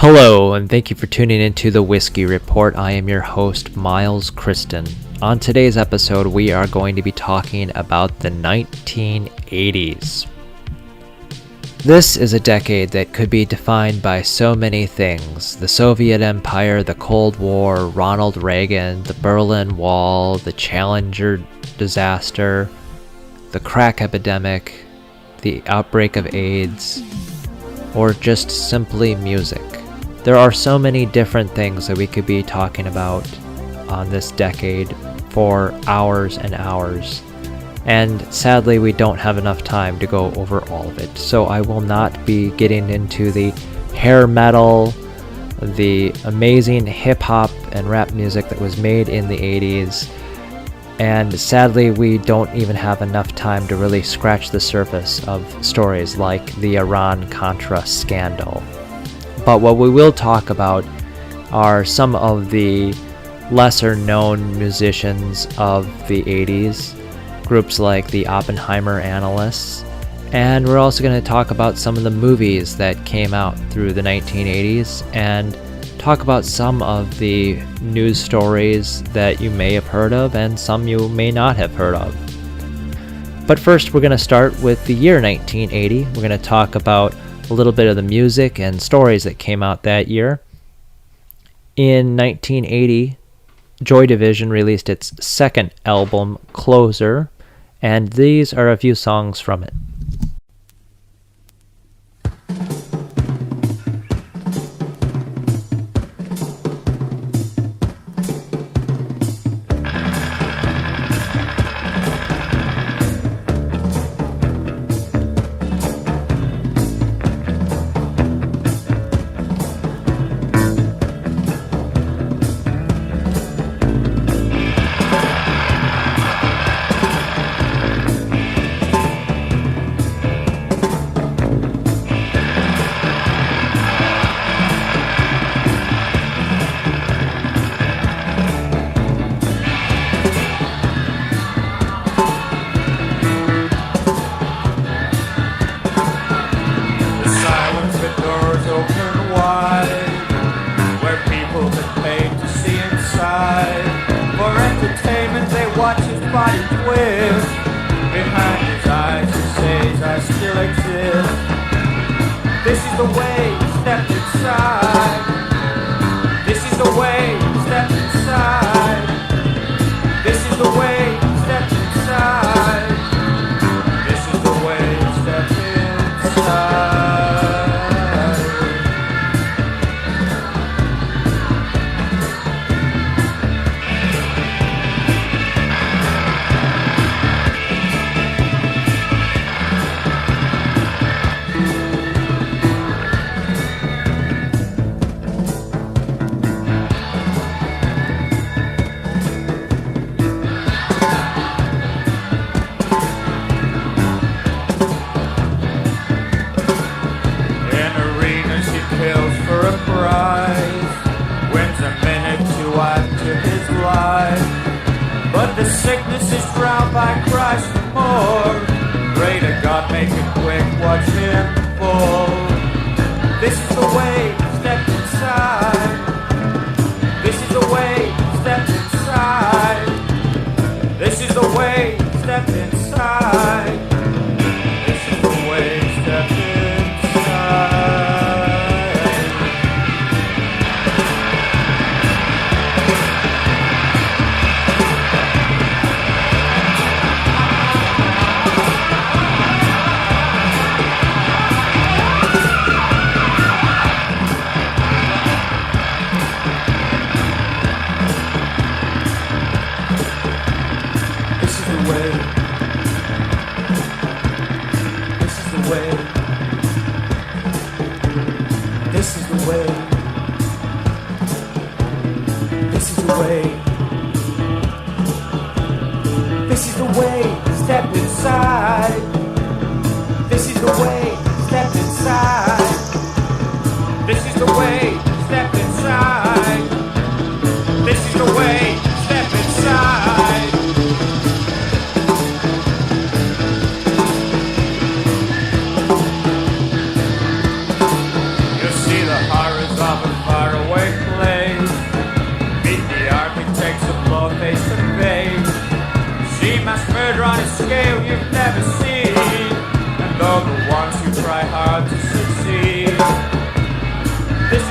Hello, and thank you for tuning into the Whiskey Report. I am your host, Miles Kristen. On today's episode, we are going to be talking about the 1980s. This is a decade that could be defined by so many things: the Soviet Empire, the Cold War, Ronald Reagan, the Berlin Wall, the Challenger disaster, the crack epidemic, the outbreak of AIDS, or just simply music. There are so many different things that we could be talking about on this decade for hours and hours. And sadly, we don't have enough time to go over all of it. So I will not be getting into the hair metal, the amazing hip hop and rap music that was made in the 80s. And sadly, we don't even have enough time to really scratch the surface of stories like the Iran-Contra scandal. But what we will talk about are some of the lesser known musicians of the 80s, groups like the Oppenheimer Analysts, and we're also going to talk about some of the movies that came out through the 1980s and talk about some of the news stories that you may have heard of and some you may not have heard of. But first, we're going to start with the year 1980. We're going to talk about a little bit of the music and stories that came out that year. In 1980, Joy Division released its second album, Closer, and these are a few songs from it. Horrors of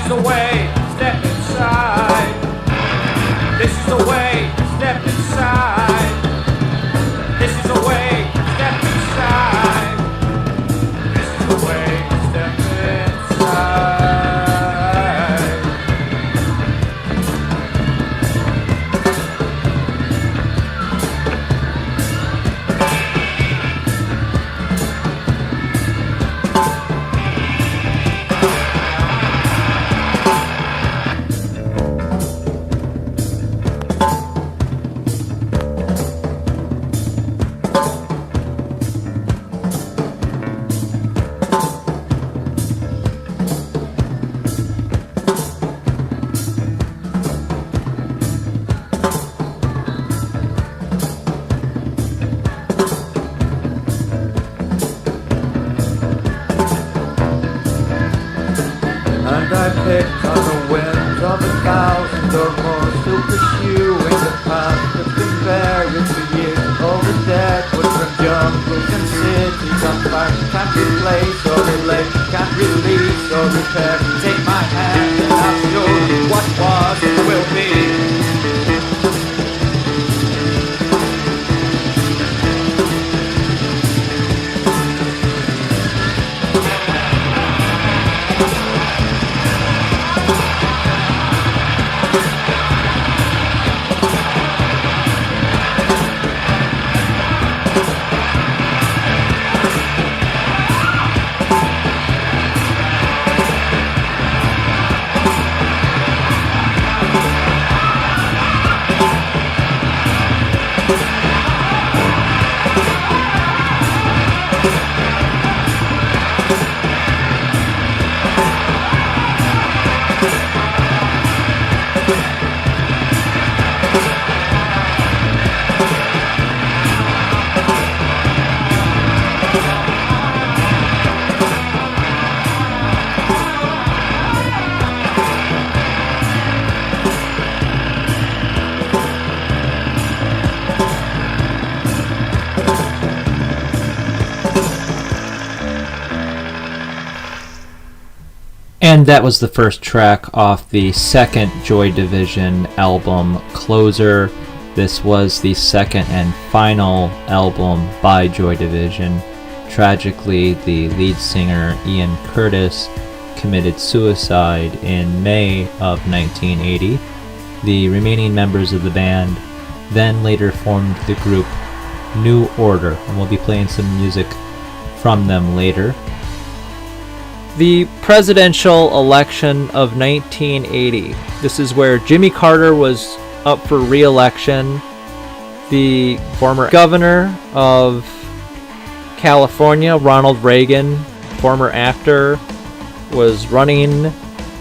is the way, step inside. This is the way, step inside. This is the way, step inside. This is the way, step inside. And I picked on the winds of 1,000 or more, still pursuing the path that's been buried for years. All the dead wood from jungles and cities on fire can't replace or relate, can't release or repair. Take my hand and I'll show you what was and will be. And that was the first track off the second Joy Division album, Closer. This was the second and final album by Joy Division. Tragically, the lead singer Ian Curtis committed suicide in May of 1980. The remaining members of the band then later formed the group New Order, and we'll be playing some music from them later. The presidential election of 1980. This is where Jimmy Carter was up for re-election. The former governor of California, Ronald Reagan, former actor, was running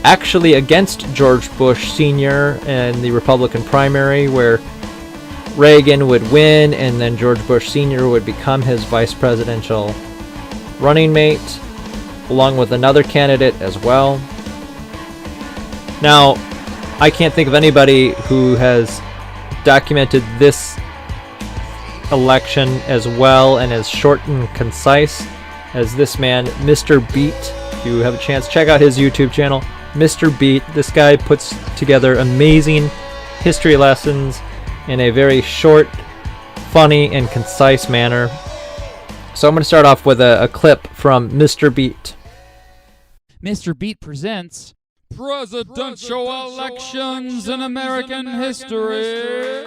actually against George Bush Sr. in the Republican primary, where Reagan would win and then George Bush Sr. would become his vice presidential running mate, along with another candidate as well. Now, I can't think of anybody who has documented this election as well and as short and concise as this man, Mr. Beat. If you have a chance, check out his YouTube channel, Mr. Beat. This guy puts together amazing history lessons in a very short, funny, and concise manner. So I'm going to start off with a clip from Mr. Beat. Mr. Beat presents Presidential Elections in American History.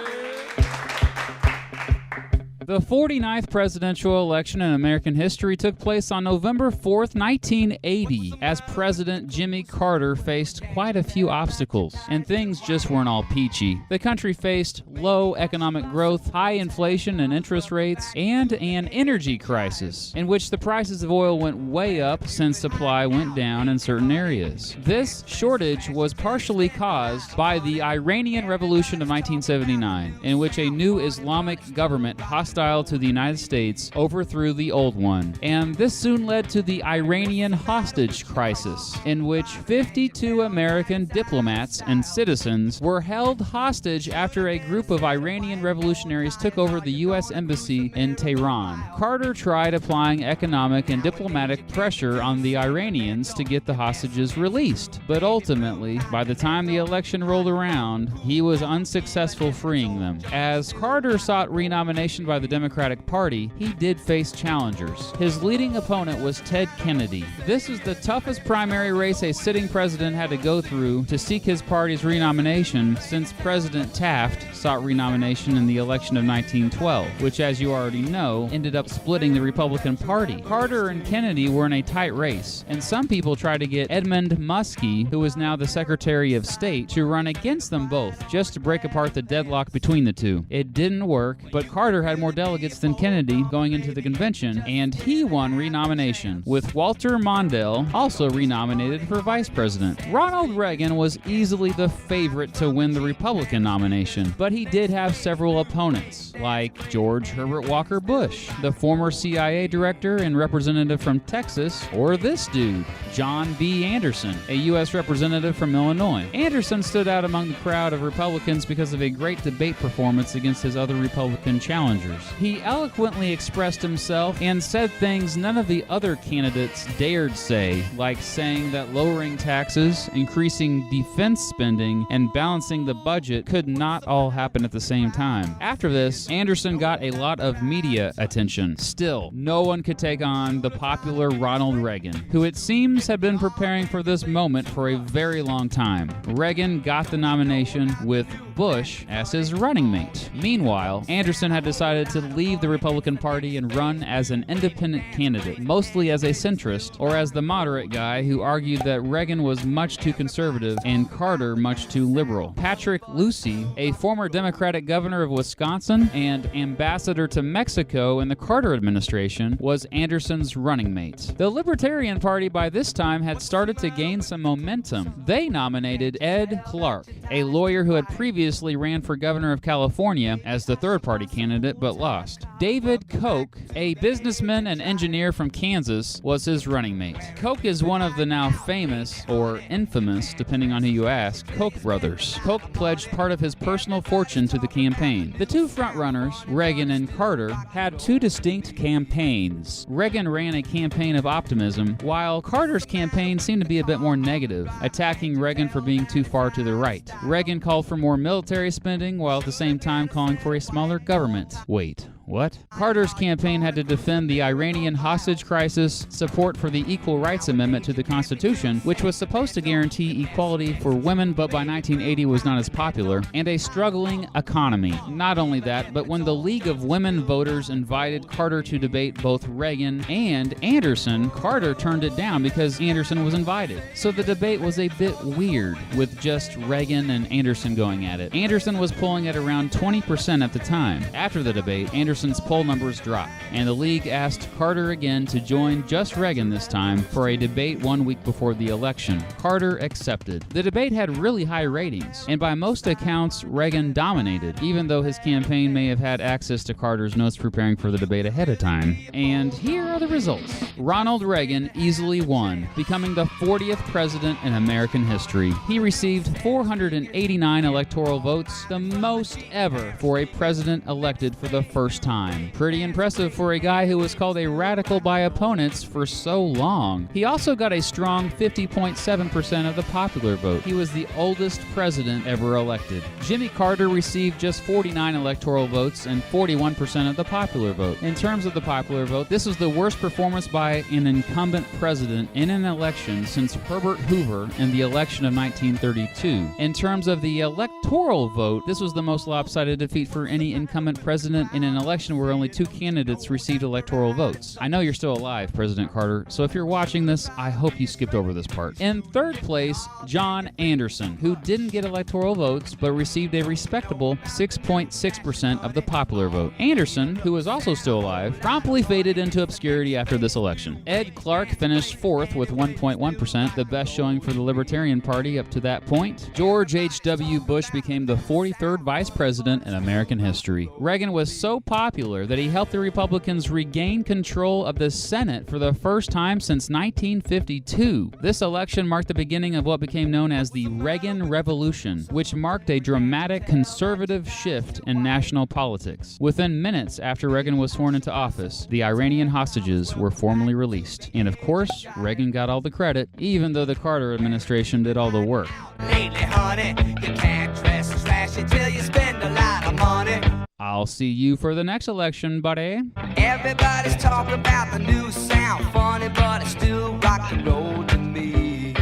The 49th presidential election in American history took place on November 4th, 1980, as President Jimmy Carter faced quite a few obstacles, and things just weren't all peachy. The country faced low economic growth, high inflation and interest rates, and an energy crisis, in which the prices of oil went way up since supply went down in certain areas. This shortage was partially caused by the Iranian Revolution of 1979, in which a new Islamic government hostile hostile to the United States overthrew the old one, and this soon led to the Iranian hostage crisis, in which 52 American diplomats and citizens were held hostage after a group of Iranian revolutionaries took over the U.S. Embassy in Tehran. Carter tried applying economic and diplomatic pressure on the Iranians to get the hostages released, but ultimately, by the time the election rolled around, he was unsuccessful freeing them. As Carter sought renomination by the Democratic Party, he did face challengers. His leading opponent was Ted Kennedy. This was the toughest primary race a sitting president had to go through to seek his party's renomination since President Taft sought renomination in the election of 1912, which, as you already know, ended up splitting the Republican Party. Carter and Kennedy were in a tight race, and some people tried to get Edmund Muskie, who is now the Secretary of State, to run against them both, just to break apart the deadlock between the two. It didn't work, but Carter had more delegates than Kennedy going into the convention, and he won renomination, with Walter Mondale also renominated for vice president. Ronald Reagan was easily the favorite to win the Republican nomination, but he did have several opponents, like George Herbert Walker Bush, the former CIA director and representative from Texas, or this dude, John B. Anderson, a U.S. representative from Illinois. Anderson stood out among the crowd of Republicans because of a great debate performance against his other Republican challengers. He eloquently expressed himself and said things none of the other candidates dared say, like saying that lowering taxes, increasing defense spending, and balancing the budget could not all happen at the same time. After this, Anderson got a lot of media attention. Still, no one could take on the popular Ronald Reagan, who it seems had been preparing for this moment for a very long time. Reagan got the nomination with Bush as his running mate. Meanwhile, Anderson had decided to leave the Republican Party and run as an independent candidate, mostly as a centrist or as the moderate guy who argued that Reagan was much too conservative and Carter much too liberal. Patrick Lucey, a former Democratic governor of Wisconsin and ambassador to Mexico in the Carter administration, was Anderson's running mate. The Libertarian Party by this time had started to gain some momentum. They nominated Ed Clark, a lawyer who had previously ran for governor of California as the third-party candidate but lost. David Koch, a businessman and engineer from Kansas, was his running mate. Koch is one of the now famous, or infamous, depending on who you ask, Koch brothers. Koch pledged part of his personal fortune to the campaign. The two frontrunners, Reagan and Carter, had two distinct campaigns. Reagan ran a campaign of optimism, while Carter's campaign seemed to be a bit more negative, attacking Reagan for being too far to the right. Reagan called for more military spending, while at the same time calling for a smaller government. Wait. What? Carter's campaign had to defend the Iranian hostage crisis, support for the Equal Rights Amendment to the Constitution, which was supposed to guarantee equality for women but by 1980 was not as popular, and a struggling economy. Not only that, but when the League of Women Voters invited Carter to debate both Reagan and Anderson, Carter turned it down because Anderson was invited. So the debate was a bit weird, with just Reagan and Anderson going at it. Anderson was polling at around 20% at the time. After the debate, Anderson's poll numbers dropped, and the league asked Carter again to join just Reagan this time for a debate 1 week before the election. Carter accepted. The debate had really high ratings, and by most accounts, Reagan dominated, even though his campaign may have had access to Carter's notes preparing for the debate ahead of time. And here are the results. Ronald Reagan easily won, becoming the 40th president in American history. He received 489 electoral votes, the most ever for a president elected for the first time. Pretty impressive for a guy who was called a radical by opponents for so long. He also got a strong 50.7% of the popular vote. He was the oldest president ever elected. Jimmy Carter received just 49 electoral votes and 41% of the popular vote. In terms of the popular vote, this was the worst performance by an incumbent president in an election since Herbert Hoover in the election of 1932. In terms of the electoral vote, this was the most lopsided defeat for any incumbent president in an election where only two candidates received electoral votes. I know you're still alive, President Carter, so if you're watching this, I hope you skipped over this part. In third place, John Anderson, who didn't get electoral votes but received a respectable 6.6% of the popular vote. Anderson, who was also still alive, promptly faded into obscurity after this election. Ed Clark finished fourth with 1.1%, the best showing for the Libertarian Party up to that point. George H.W. Bush became the 43rd vice president in American history. Reagan was so popular popular that he helped the Republicans regain control of the Senate for the first time since 1952. This election marked the beginning of what became known as the Reagan Revolution, which marked a dramatic conservative shift in national politics. Within minutes after Reagan was sworn into office, the Iranian hostages were formally released. And of course, Reagan got all the credit, even though the Carter administration did all the work. Lately, honey, you can't dress and slash it till you spend a lot of money. I'll see you for the next election, buddy. Everybody's talking about the new sound, funny, but it's still rock and roll to me.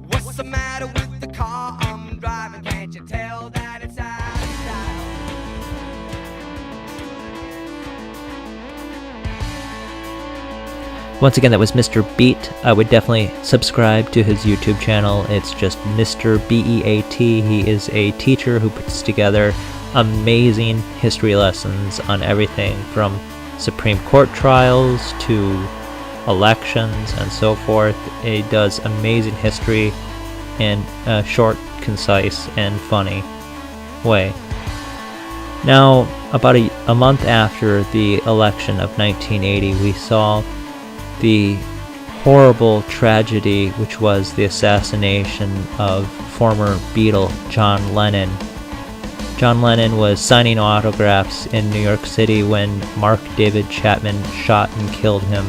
What's the matter with the car I'm driving? Can't you tell that it's out of style? Once again, that was Mr. Beat. I would definitely subscribe to his YouTube channel. It's just Mr. BEAT. He is a teacher who puts together amazing history lessons on everything from Supreme Court trials to elections and so forth. He does amazing history in a short, concise, and funny way. Now, about a month after the election of 1980, we saw the horrible tragedy, which was the assassination of former Beatle John Lennon. John Lennon was signing autographs in New York City when Mark David Chapman shot and killed him.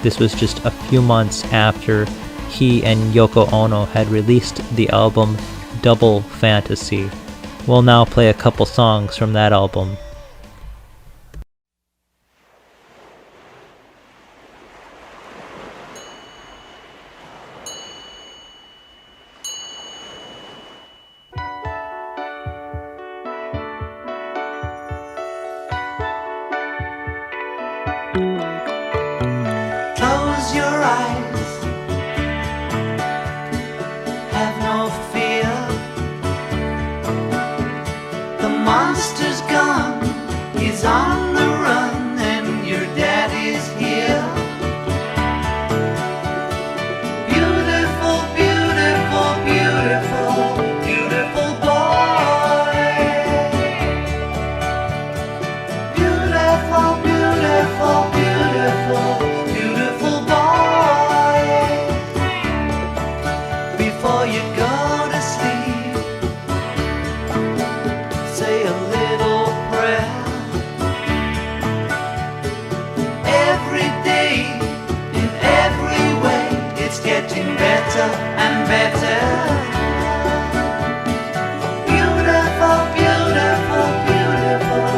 This was just a few months after he and Yoko Ono had released the album Double Fantasy. We'll now play a couple songs from that album. Close your eyes, have no fear. The monster's gone, he's on the run, and your daddy's here. Beautiful, beautiful, beautiful, beautiful boy. Beautiful, beautiful, beautiful, beautiful boy. Before you go to sleep, say a little prayer. Every day, in every way, it's getting better and better. Beautiful, beautiful, beautiful,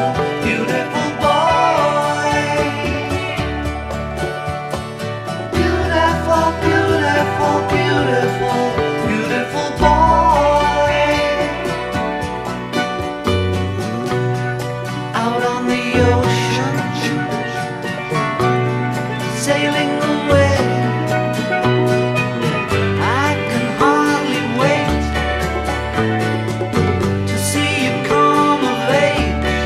beautiful boy. Beautiful, beautiful, beautiful, beautiful boy. Out on the ocean, sailing away. I can hardly wait to see you come of age.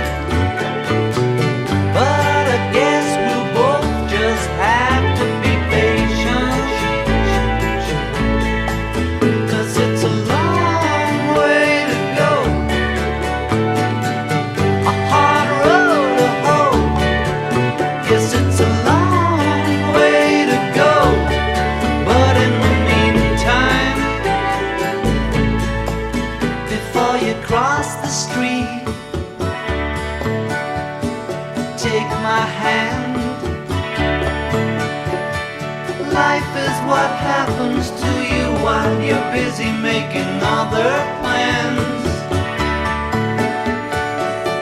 But I guess we'll both just have to be patient, 'cause it's a long way to go, a hard road to hoe. Yes, it's a long way to go, but in the meantime, before you cross the street, take my hand. Life is what happens to you while you're busy making other plans.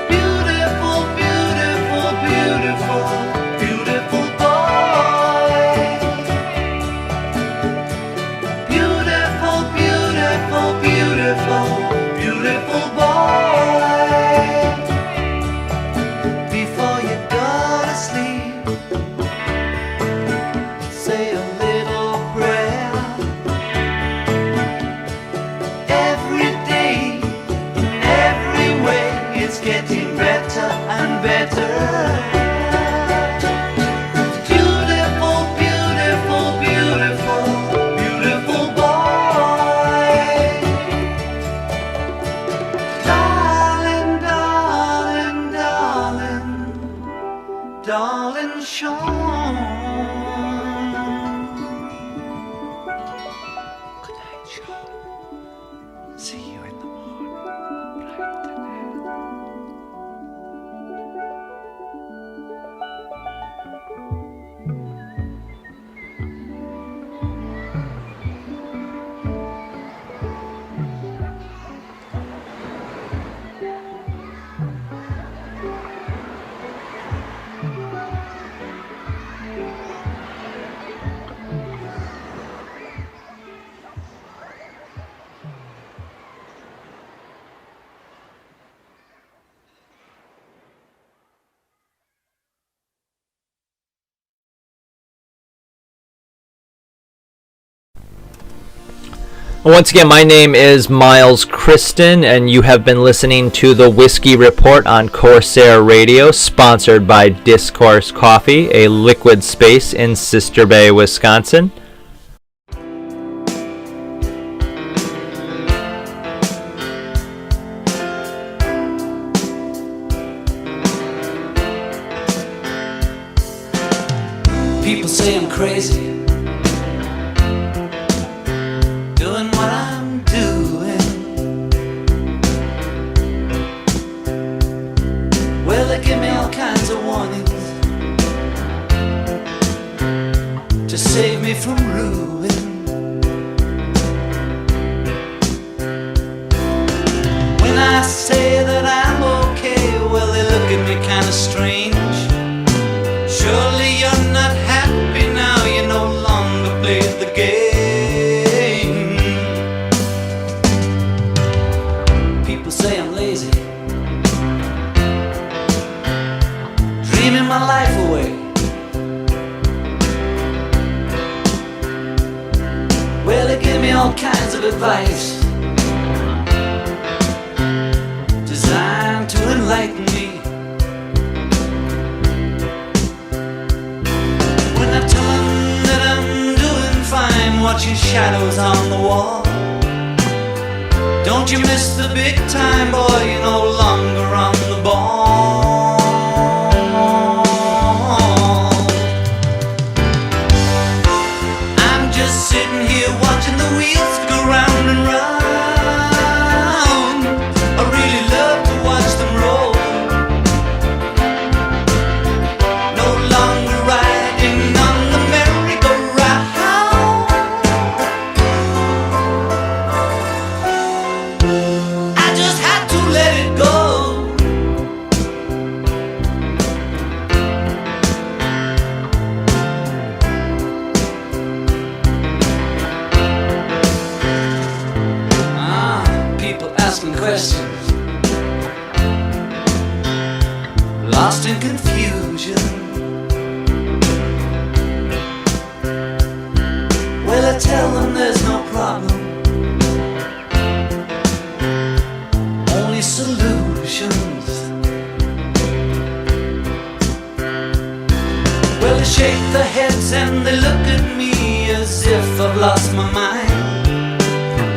Beautiful, beautiful, beautiful, beautiful boy. Beautiful, beautiful, beautiful, beautiful boy. Before you go to sleep, say a little prayer. Every day, Once again, my name is Miles Kristen, and you have been listening to the Whiskey Report on Corsair Radio, sponsored by Discourse Coffee, a liquid space in Sister Bay, Wisconsin. People say I'm crazy, doing what I'm doing. Well, they give me all kinds of warnings to save me from ruin. When I say that I'm okay, well, they look at me kind of strange. Surely you're not happy now, you no longer play the game. People say I'm lazy, dreaming my life away. Well, they give me all kinds of advice designed to enlighten me. When I tell them that I'm doing fine, watching shadows on the wall. Don't you miss the big time, boy, you're no longer on the ball. I'm just sitting here watching the wheels go round and round. I really love to watch them roll. No longer riding on the merry-go-round. I just had to let it go. People asking questions, lost in confusion. Well, I tell them there's no problem, only solutions. Well, they shake their heads and they look at me as if I've lost my mind.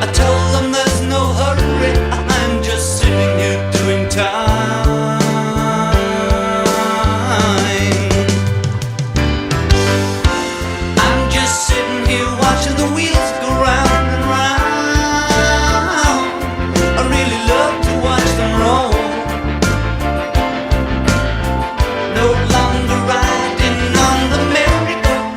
I tell them there's no hurry, I'm just sitting here doing time. I'm just sitting here watching the wheels go round and round. I really love to watch them roll. No longer riding on the merry-go-round.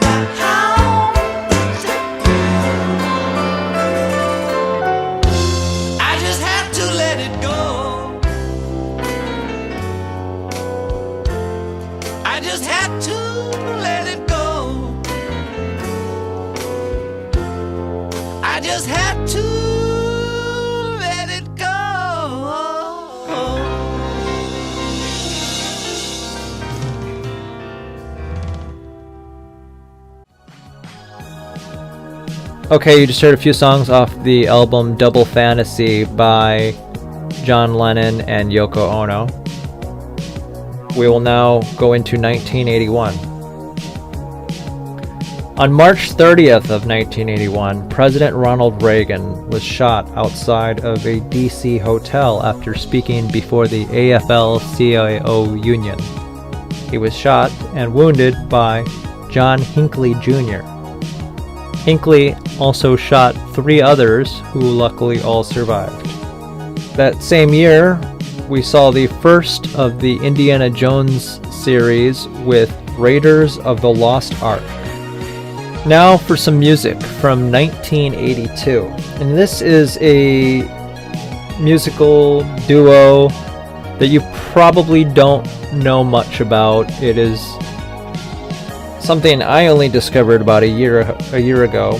I just had to let it go. I just had to let it go. I just had to let it go. Okay, you just heard a few songs off the album Double Fantasy by John Lennon and Yoko Ono. We will now go into 1981. On March 30th of 1981, President Ronald Reagan was shot outside of a DC hotel after speaking before the AFL-CIO union. He was shot and wounded by John Hinckley Jr. Hinckley also shot 3 others who luckily all survived. That same year, we saw the first of the Indiana Jones series with Raiders of the Lost Ark. Now for some music from 1982. And this is a musical duo that you probably don't know much about. It is something I only discovered about a year ago.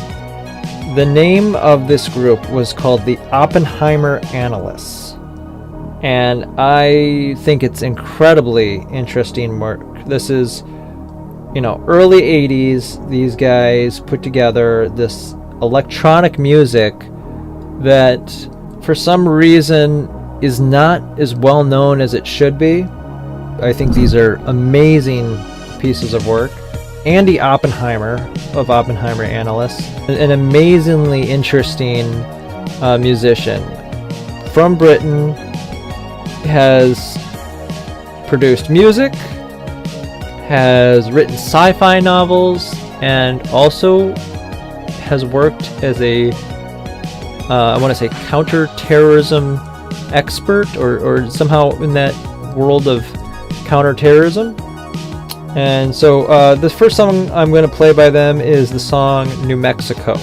The name of this group was called the Oppenheimer Analysts, and I think it's incredibly interesting work. This is, early 80s. These guys put together this electronic music that for some reason is not as well known as it should be. I think these are amazing pieces of work. Andy Oppenheimer of Oppenheimer Analysts, an amazingly interesting musician from Britain, has produced music, has written sci-fi novels, and also has worked as a I want to say counterterrorism expert, or somehow in that world of counterterrorism. And so the first song I'm going to play by them is the song New Mexico.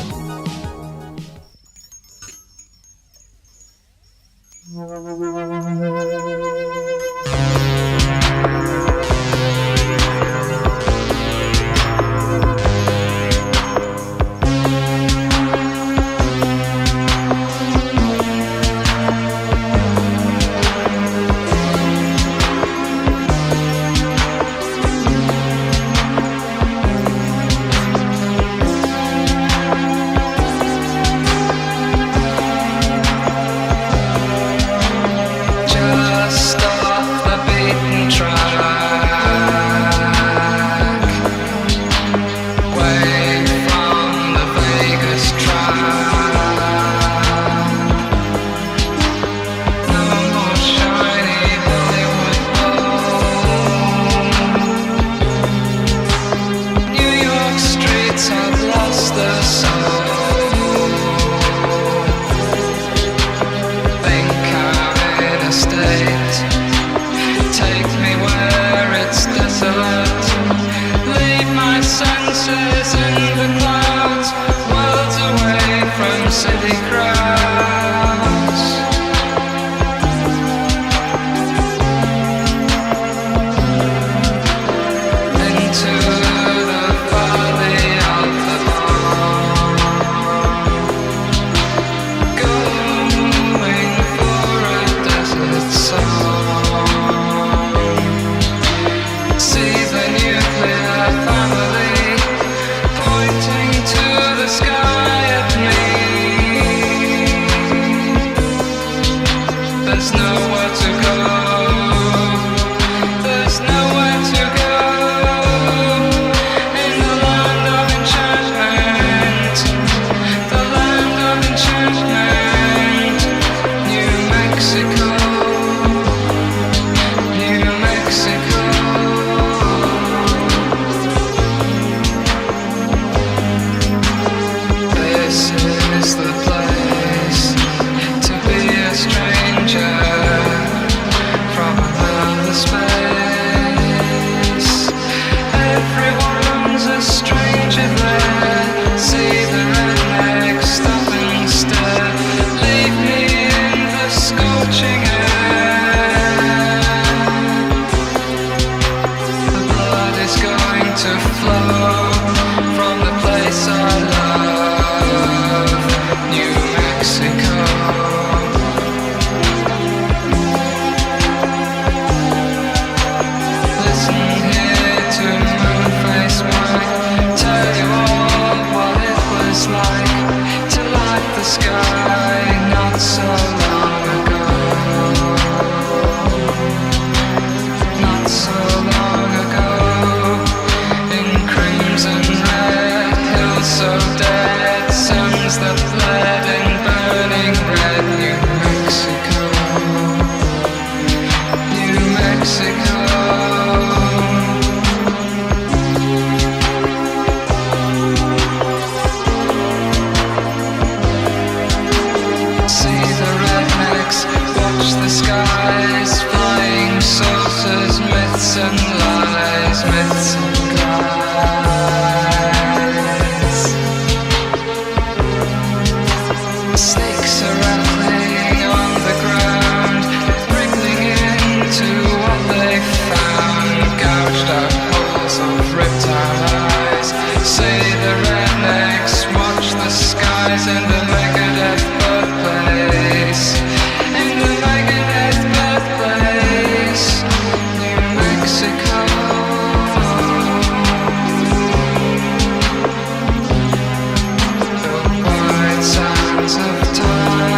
Of time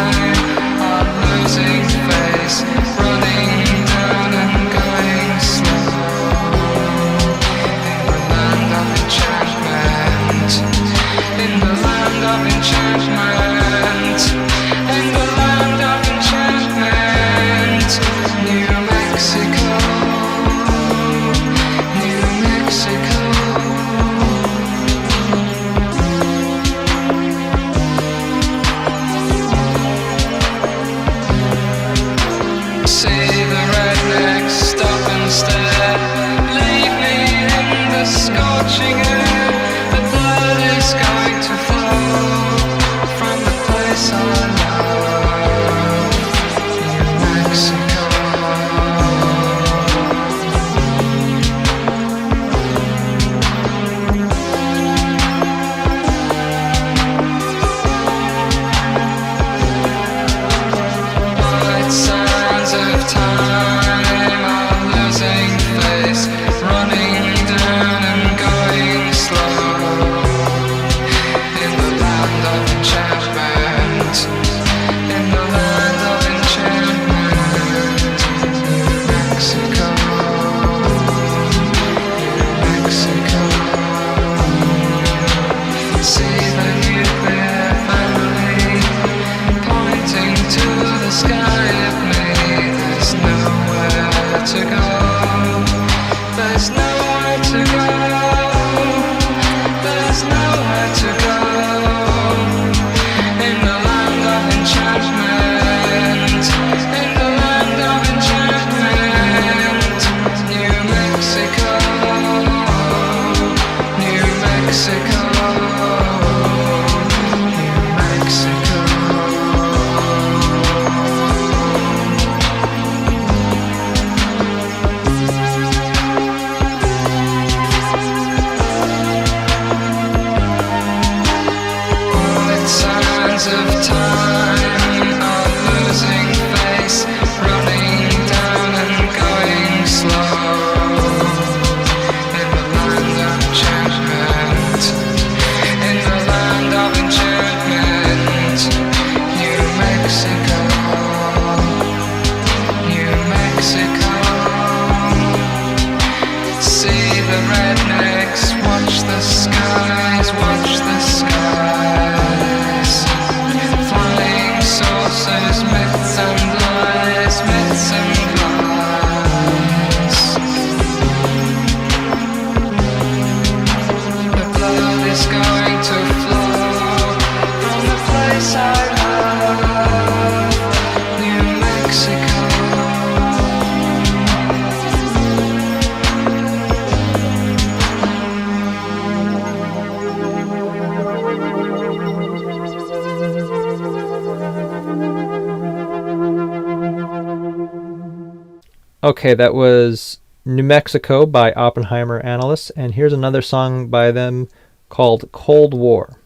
enchantment, in the land of enchantment, New Mexico, New Mexico. See the rednecks stop and stare, leave me in the scorching air. The blood is going to flow from the place I love, New Mexico. White sands of time are losing face, running down and going slow. In the land of enchantment, in the land of enchantment, New Mexico, New Mexico. See the nuclear family pointing to the sky at me. There's nowhere to go. There's nowhere to go. There's nowhere to go. In the land of enchantment, in the land of enchantment, New Mexico, New Mexico, New Mexico. White sands of time are losing face, running down and going slow. In the land of enchantment, in the land of enchantment, New Mexico, New Mexico. See the rednecks, watch the skies, watch the skies. Flying saucers, myths and lies, myths and lies. The blood is going to flow from the place I love, New Mexico. Okay, that was New Mexico by Oppenheimer Analysts, and here's another song by them called Cold War.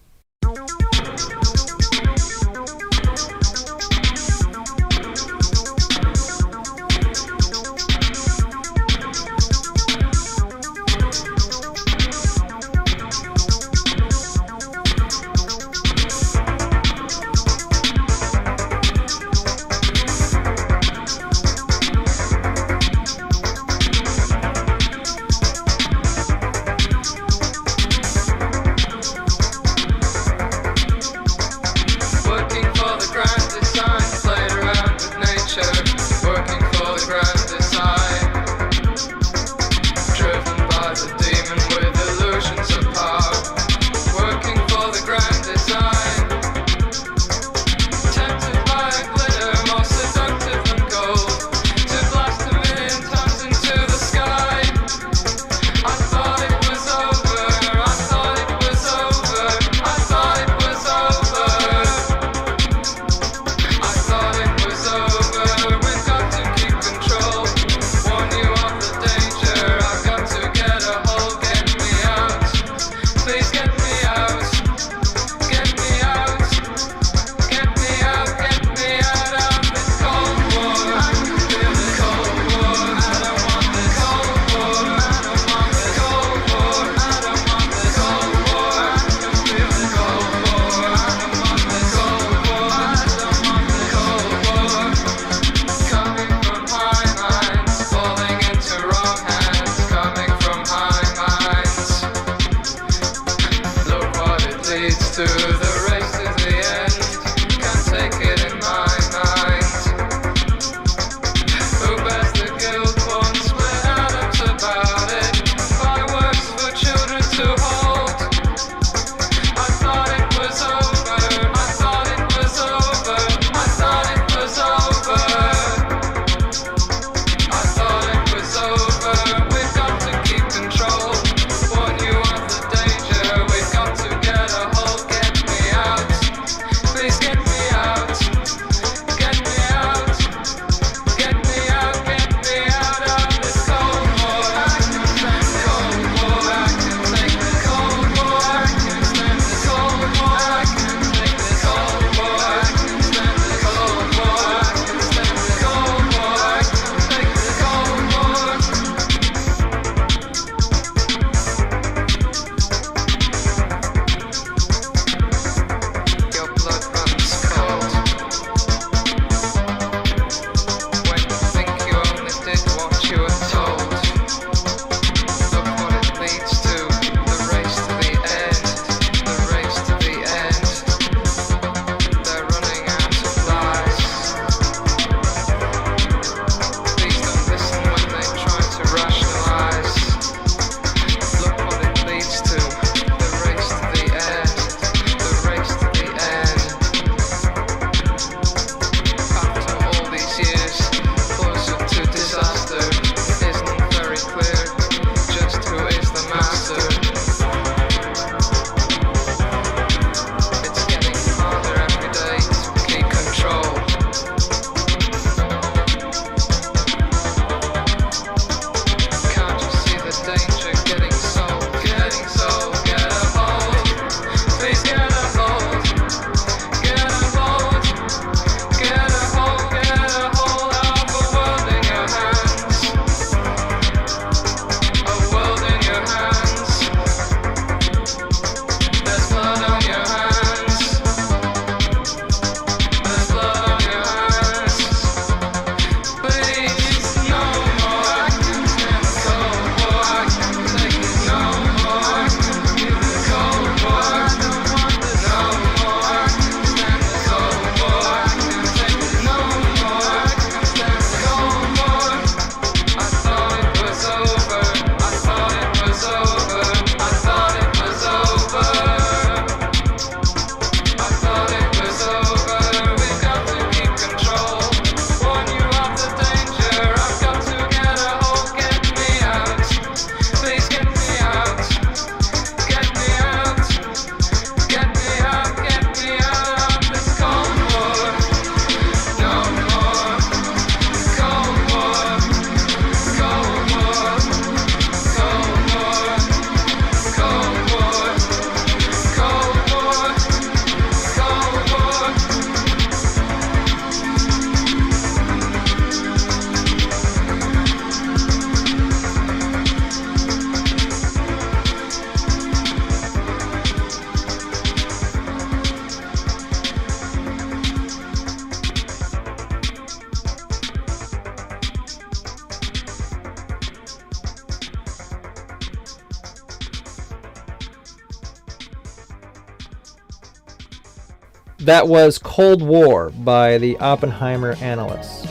That was Cold War by the Oppenheimer Analysts.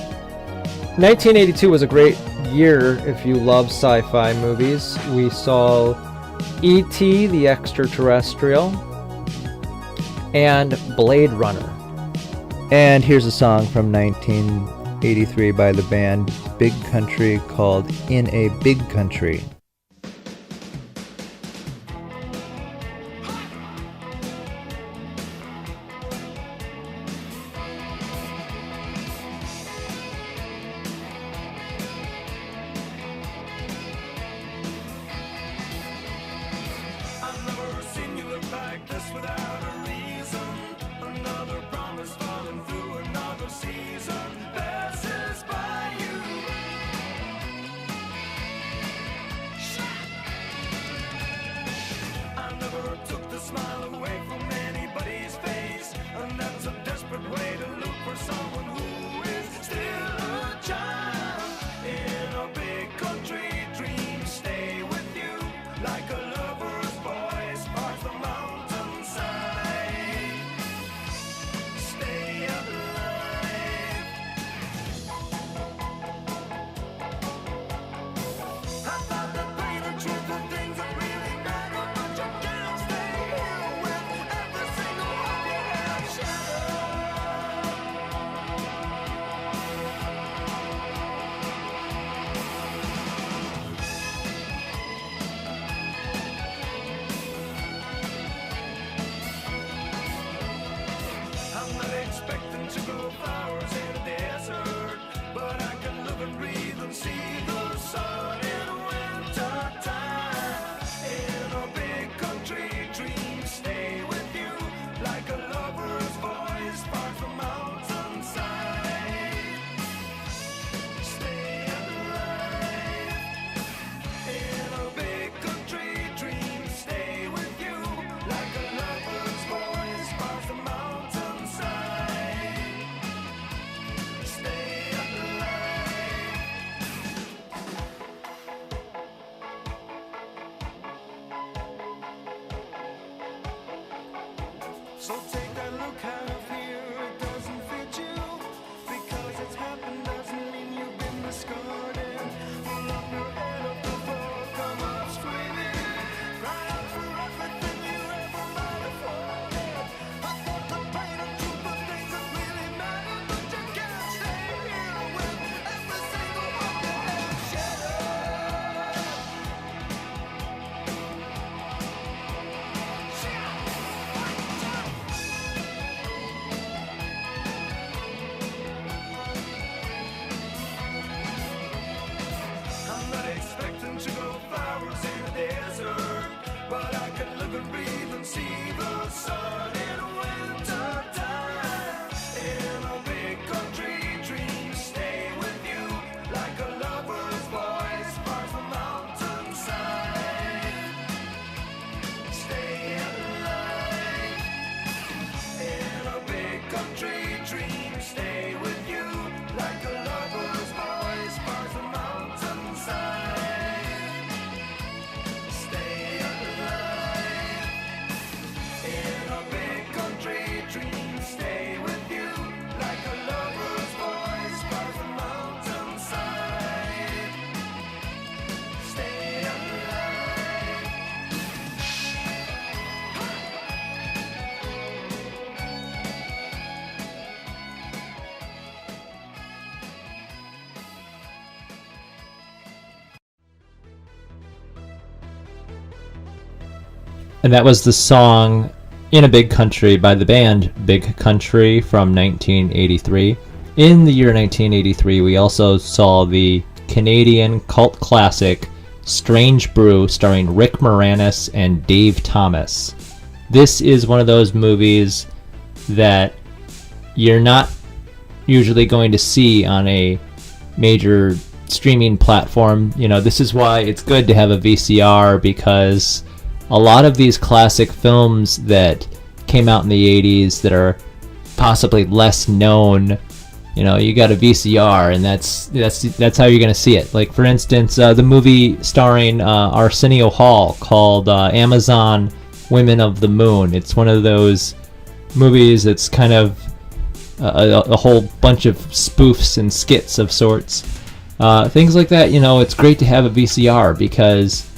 1982 was a great year if you love sci-fi movies. We saw E.T. the Extraterrestrial and Blade Runner. And here's a song from 1983 by the band Big Country called In a Big Country. So take that look out of here, it doesn't fit you. Because it's happened doesn't mean you've been discarded. Pull up your head up the floor, come up screaming. Cry out for everything you ever might have wanted. I thought the pain and truth of things that really matter, but you can't stay here with every single one that has shattered. I'm not expecting to grow flowers in a desert, but I can live and breathe and see the sun in winter time. In a big country, dreams stay with you like a lover's voice bars the mountainside. Stay alive. In a big country, dreams stay with you like a lover's voice bars the mountainside. Stay alive. In a big country, dreams stay with you like a lover's voice bars the mountainside. Stay alive. And that was the song In a Big Country by the band Big Country from 1983. In the year 1983, we also saw the Canadian cult classic Strange Brew starring Rick Moranis and Dave Thomas. This is one of those movies that you're not usually going to see on a major streaming platform. You know, this is why it's good to have a VCR, because a lot of these classic films that came out in the 80s that are possibly less known, you know, you got a VCR and that's how you're going to see it. Like, for instance, the movie starring Arsenio Hall called Amazon Women of the Moon. It's one of those movies. It's kind of a whole bunch of spoofs and skits of sorts. Things like that, it's great to have a VCR because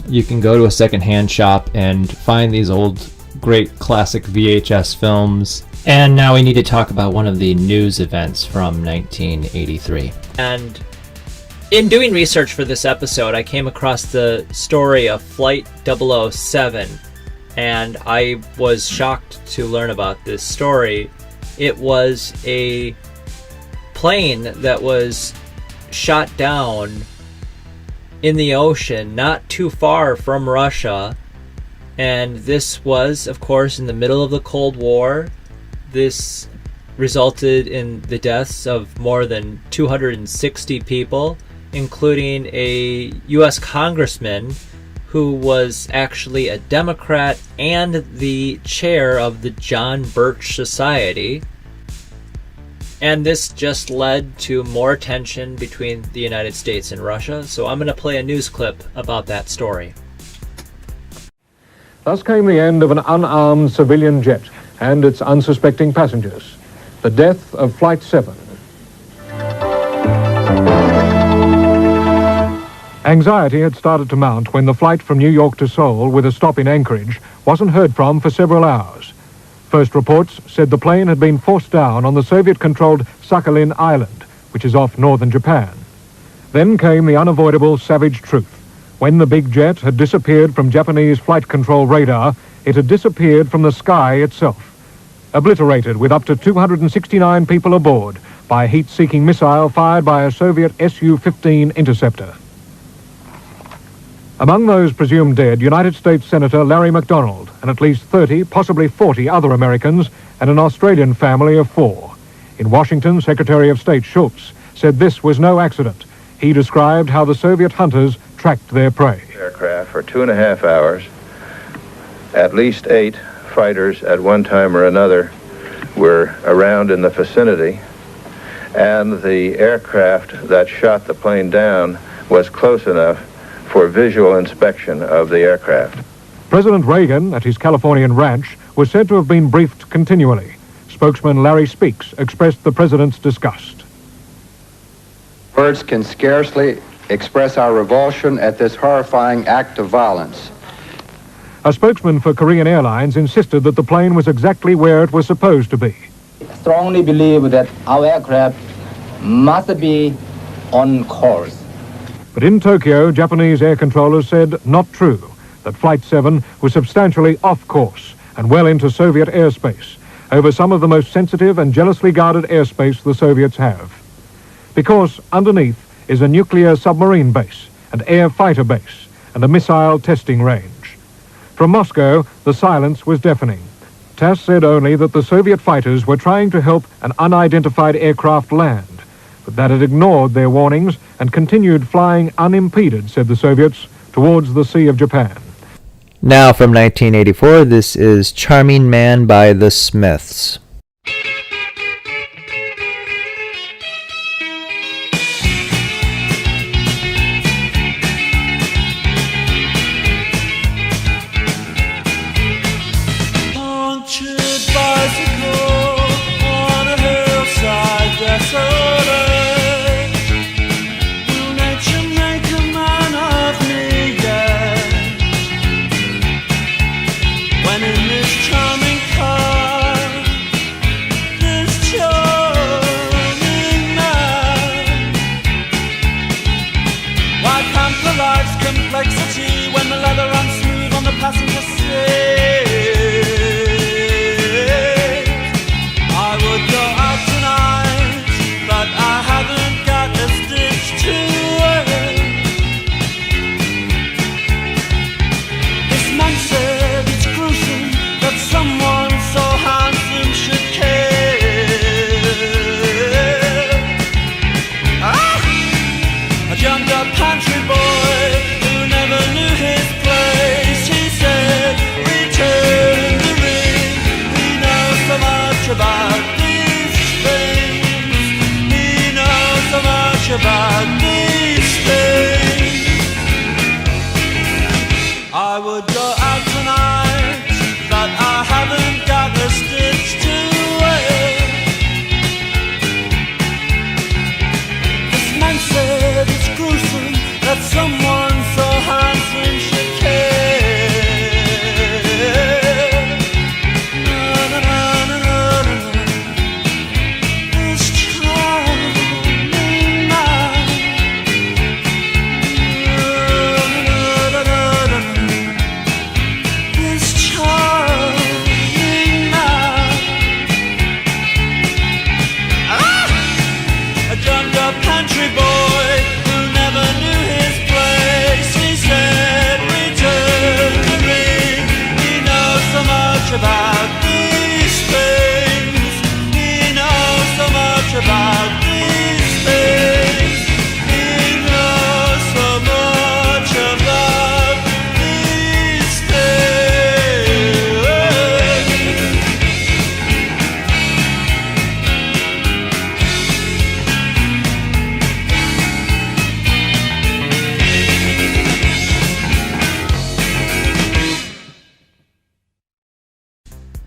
you can go to a secondhand shop and find these old, great classic VHS films. And now we need to talk about one of the news events from 1983. And in doing research for this episode, I came across the story of Flight 007, and I was shocked to learn about this story. It was a plane that was shot down in the ocean not too far from Russia, and this was, of course, in the middle of the Cold War. This resulted in the deaths of more than 260 people, including a U.S. congressman who was actually a Democrat and the chair of the John Birch Society. And this just led to more tension between the United States and Russia. So I'm going to play a news clip about that story. Thus came the end of an unarmed civilian jet and its unsuspecting passengers. The death of Flight 7. Anxiety had started to mount when the flight from New York to Seoul, with a stop in Anchorage, wasn't heard from for several hours. First reports said the plane had been forced down on the Soviet-controlled Sakhalin Island, which is off northern Japan. Then came the unavoidable savage truth. When the big jet had disappeared from Japanese flight control radar, it had disappeared from the sky itself, obliterated with up to 269 people aboard by a heat-seeking missile fired by a Soviet Su-15 interceptor. Among those presumed dead, United States Senator Larry McDonald and at least 30, possibly 40 other Americans and an Australian family of 4. In Washington, Secretary of State Schultz said this was no accident. He described how the Soviet hunters tracked their prey. Aircraft for 2.5 hours, at least 8 fighters at one time or another were around in the vicinity, and the aircraft that shot the plane down was close enough for visual inspection of the aircraft. President Reagan, at his Californian ranch, was said to have been briefed continually. Spokesman Larry Speaks expressed the president's disgust. Words can scarcely express our revulsion at this horrifying act of violence. A spokesman for Korean Airlines insisted that the plane was exactly where it was supposed to be. I strongly believe that our aircraft must be on course. But in Tokyo, Japanese air controllers said not true, that Flight 7 was substantially off course and well into Soviet airspace, over some of the most sensitive and jealously guarded airspace the Soviets have. Because underneath is a nuclear submarine base, an air fighter base, and a missile testing range. From Moscow, the silence was deafening. TASS said only that the Soviet fighters were trying to help an unidentified aircraft land, but that it ignored their warnings and continued flying unimpeded, said the Soviets, towards the Sea of Japan. Now from 1984, this is Charming Man by The Smiths. Punctured bicycle on a hillside desolate. Will nature make a man of me yet? When in this charming car, this charming man, why pamper life's complexity when the leather runs smooth on the passenger seat? I would go out tonight, but I haven't got a stitch to wear. This man said it's gruesome that someone so handsome should care. A jumped up pantry boy who never knew his place. He said, return the ring. He knows so much about these things. He knows so much about these things. I would go out tonight, but I haven't got a stitch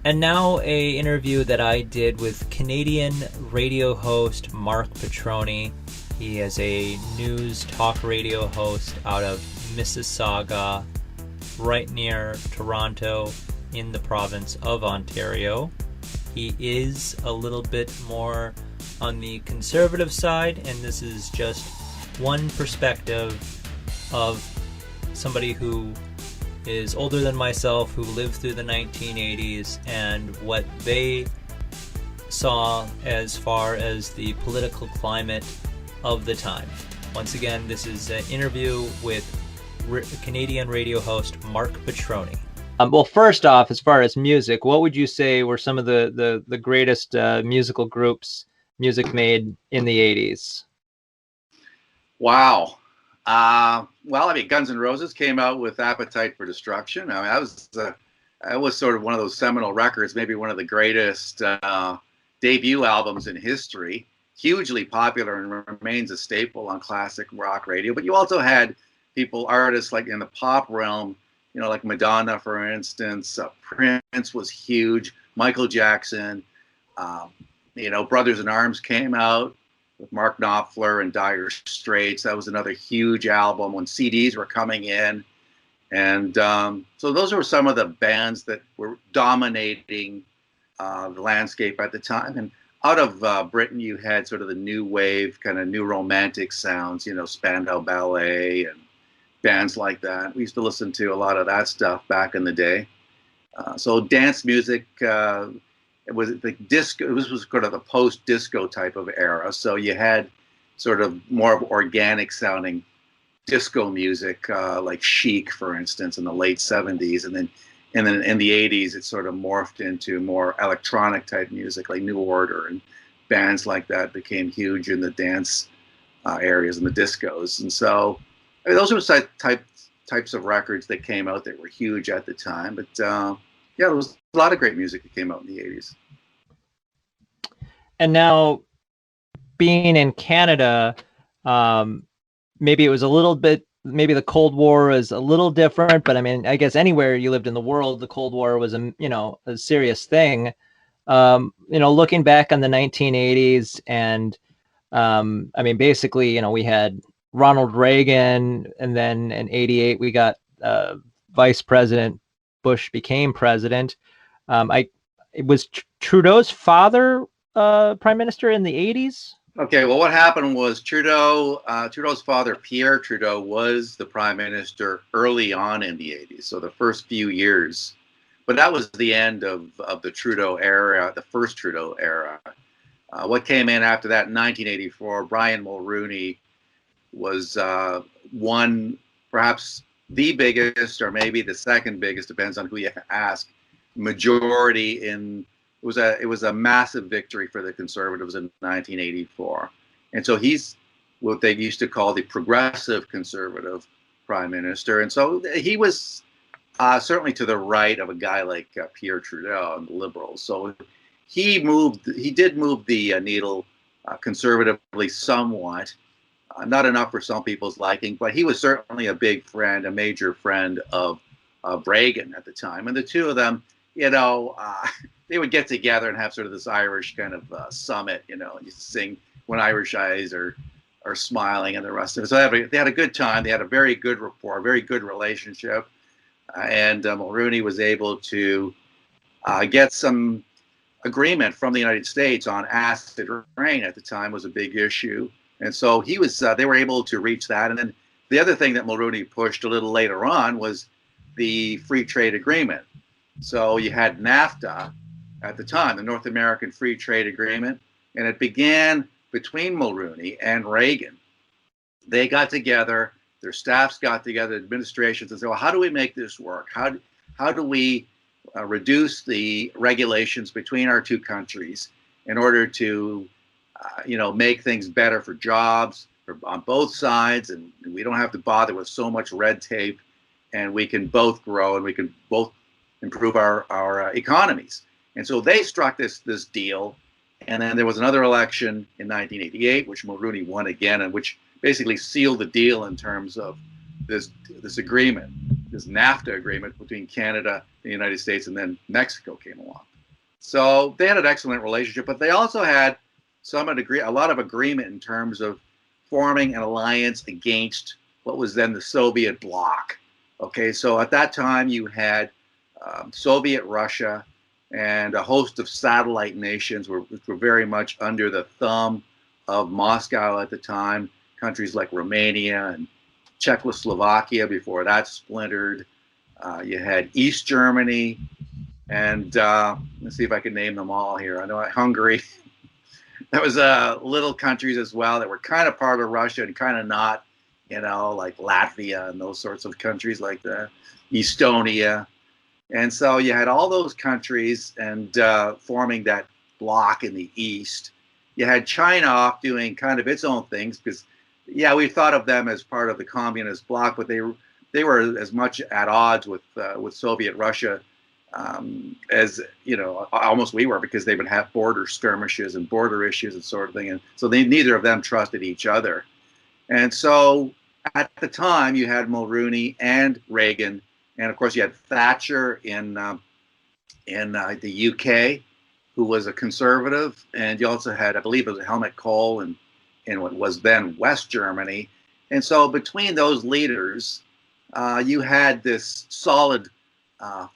And now a interview that I did with Canadian radio host Mark Petroni. He is a news talk radio host out of Mississauga, right near Toronto in the province of Ontario. He is a little bit more on the conservative side, and this is just one perspective of somebody who is older than myself, who lived through the 1980s, and what they saw as far as the political climate of the time. Once again, this is an interview with Canadian radio host Mark Petroni. Well, first off, as far as music, what would you say were some of the greatest musical groups music made in the 80s? Wow. Well, I mean, Guns N' Roses came out with Appetite for Destruction. I mean, that was sort of one of those seminal records, maybe one of the greatest debut albums in history. Hugely popular and remains a staple on classic rock radio. But you also had artists like in the pop realm, you know, like Madonna, for instance. Prince was huge. Michael Jackson. You know, Brothers in Arms came out with Mark Knopfler and Dire Straits. That was another huge album when CDs were coming in. And so those were some of the bands that were dominating the landscape at the time. And out of Britain, you had sort of the new wave, kind of new romantic sounds, you know, Spandau Ballet and bands like that. We used to listen to a lot of that stuff back in the day. So dance music, it was like disco. This was kind of the post-disco type of era. So you had sort of more of organic sounding disco music, like Chic, for instance, in the late 70s. And then in the 80s, it sort of morphed into more electronic type music, like New Order, and bands like that became huge in the dance areas and the discos. And so I mean, those were types of records that came out that were huge at the time. But yeah, there was a lot of great music that came out in the 80s. And now, being in Canada, maybe it was a little bit, maybe the Cold War is a little different, but I mean, I guess anywhere you lived in the world, the Cold War was a serious thing. You know, looking back on the 1980s, and I mean, basically, you know, we had Ronald Reagan, and then in 88 we got Vice President Bush became president. It was Trudeau's father prime minister in the 80s. Okay, well, what happened was Trudeau's father, Pierre Trudeau, was the prime minister early on in the 80s, so the first few years. But that was the end of the Trudeau era, the first Trudeau era. What came in after that in 1984, Brian Mulroney was one, perhaps the biggest, or maybe the second biggest, depends on who you ask, majority in. It was a massive victory for the Conservatives in 1984. And so he's what they used to call the progressive Conservative prime minister. And so he was certainly to the right of a guy like Pierre Trudeau and the Liberals. So he did move the needle conservatively somewhat, not enough for some people's liking, but he was certainly a major friend of Reagan at the time. And the two of them, you know, they would get together and have sort of this Irish kind of summit, you know, and you sing When Irish Eyes Are Smiling and the rest of it. So they had a good time. They had a very good rapport, very good relationship. And Mulroney was able to get some agreement from the United States on acid rain at the time was a big issue. And so they were able to reach that. And then the other thing that Mulroney pushed a little later on was the free trade agreement. So you had NAFTA at the time, the North American Free Trade Agreement, and it began between Mulroney and Reagan. They got together, their staffs got together, administrations, and said, well, how do we make this work? How do we reduce the regulations between our two countries in order to, make things better for jobs on both sides, and we don't have to bother with so much red tape, and we can both grow and we can both improve our economies. And so they struck this deal, and then there was another election in 1988, which Mulroney won again, and which basically sealed the deal in terms of this agreement, this NAFTA agreement between Canada, the United States, and then Mexico came along. So they had an excellent relationship, but they also had a lot of agreement in terms of forming an alliance against what was then the Soviet bloc. Okay, so at that time you had Soviet Russia and a host of satellite nations which were very much under the thumb of Moscow at the time. Countries like Romania and Czechoslovakia before that splintered. You had East Germany, and let's see if I can name them all here. I know Hungary. That was little countries as well that were kind of part of Russia and kind of not, like Latvia and those sorts of countries like that, Estonia. And so you had all those countries and forming that bloc in the East. You had China off doing kind of its own things because, yeah, we thought of them as part of the communist bloc, but they were as much at odds with Soviet Russia as almost we were, because they would have border skirmishes and border issues and sort of thing, and so neither of them trusted each other. And so at the time you had Mulroney and Reagan, and of course you had Thatcher in the UK, who was a conservative, and you also had, I believe it was Helmut Kohl in what was then West Germany. And so between those leaders, you had this solid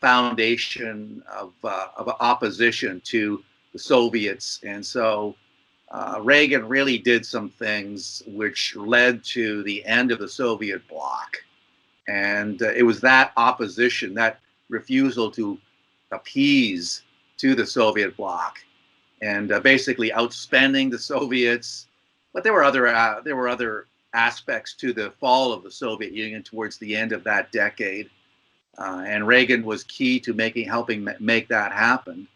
foundation of opposition to the Soviets. And so Reagan really did some things which led to the end of the Soviet bloc. And it was that opposition, that refusal to appease to the Soviet bloc, and basically outspending the Soviets. But there were other aspects to the fall of the Soviet Union towards the end of that decade. And Reagan was key to helping make that happen.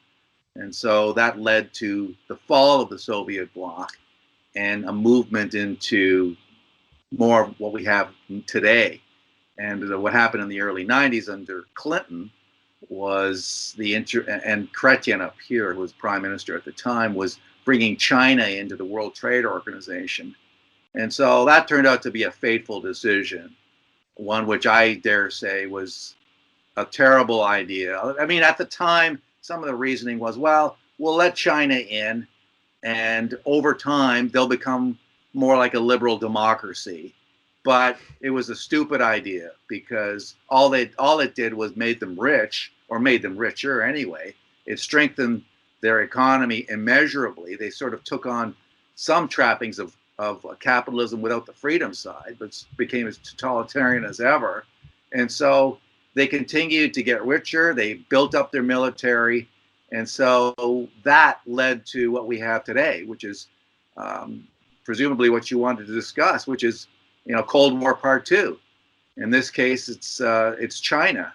And so that led to the fall of the Soviet bloc and a movement into more of what we have today. And what happened in the early 90s under Clinton was and Chrétien up here, who was prime minister at the time, was bringing China into the World Trade Organization. And so that turned out to be a fateful decision, one which I dare say was a terrible idea. I mean, at the time, some of the reasoning was, well, we'll let China in, and over time, they'll become more like a liberal democracy. But it was a stupid idea, because all it did was made them rich, or made them richer anyway. It strengthened their economy immeasurably. They sort of took on some trappings of capitalism without the freedom side, but became as totalitarian as ever. And so they continued to get richer. They built up their military. And so that led to what we have today, which is presumably what you wanted to discuss, which is, Cold War Part 2. In this case, it's China,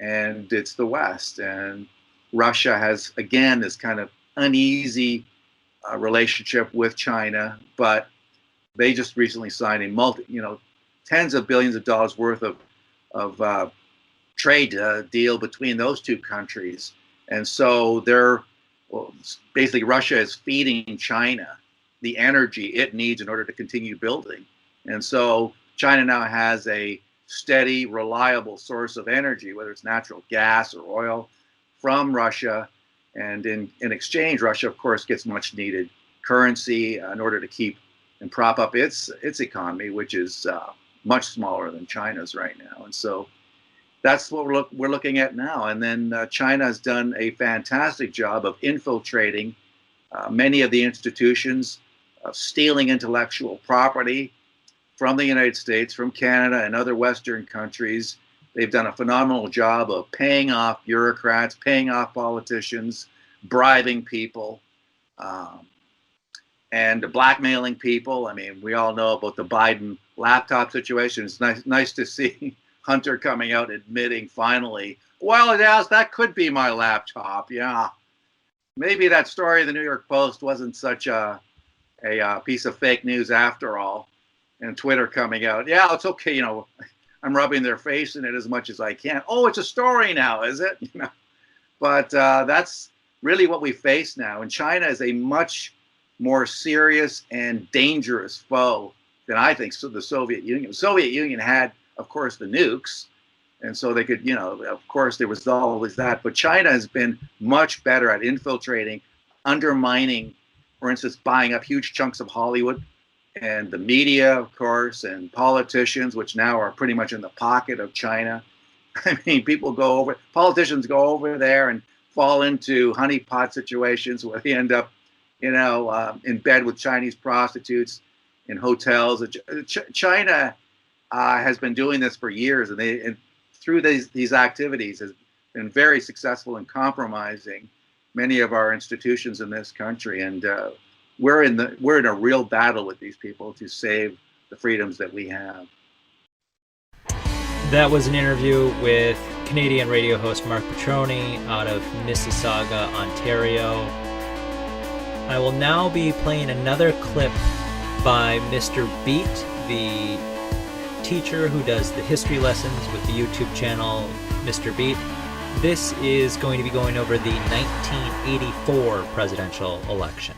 and it's the West. And Russia has, again, this kind of uneasy relationship with China, but they just recently signed a tens of billions of dollars worth of trade deal between those two countries. And so basically Russia is feeding China the energy it needs in order to continue building. And so China now has a steady, reliable source of energy, whether it's natural gas or oil, from Russia. And in exchange, Russia, of course, gets much needed currency in order to keep and prop up its economy, which is much smaller than China's right now. And so that's what we're looking at now. And then China has done a fantastic job of infiltrating many of the institutions, of stealing intellectual property from the United States, from Canada, and other Western countries. They've done a phenomenal job of paying off bureaucrats, paying off politicians, bribing people, and blackmailing people. I mean, we all know about the Biden laptop situation. It's nice to see Hunter coming out admitting finally, well, yes, that could be my laptop. Yeah, maybe that story in the New York Post wasn't such a piece of fake news after all. And Twitter coming out, yeah, it's okay, I'm rubbing their face in it as much as I can. Oh, it's a story now, is it? But that's really what we face now. And China is a much more serious and dangerous foe than I think the Soviet Union. The Soviet Union had, of course, the nukes, And so they could, of course, there was always that. But China has been much better at infiltrating, undermining, for instance, buying up huge chunks of Hollywood and the media, of course, and politicians, which now are pretty much in the pocket of China. I mean, politicians go over there and fall into honeypot situations where they end up, in bed with Chinese prostitutes in hotels. China has been doing this for years, and through these activities has been very successful in compromising many of our institutions in this country. And we're in a real battle with these people to save the freedoms that we have. That was an interview with Canadian radio host Mark Petroni out of Mississauga, Ontario. I will now be playing another clip by Mr. Beat, the teacher who does the history lessons with the YouTube channel Mr. Beat. This is going to be going over the 1984 presidential election.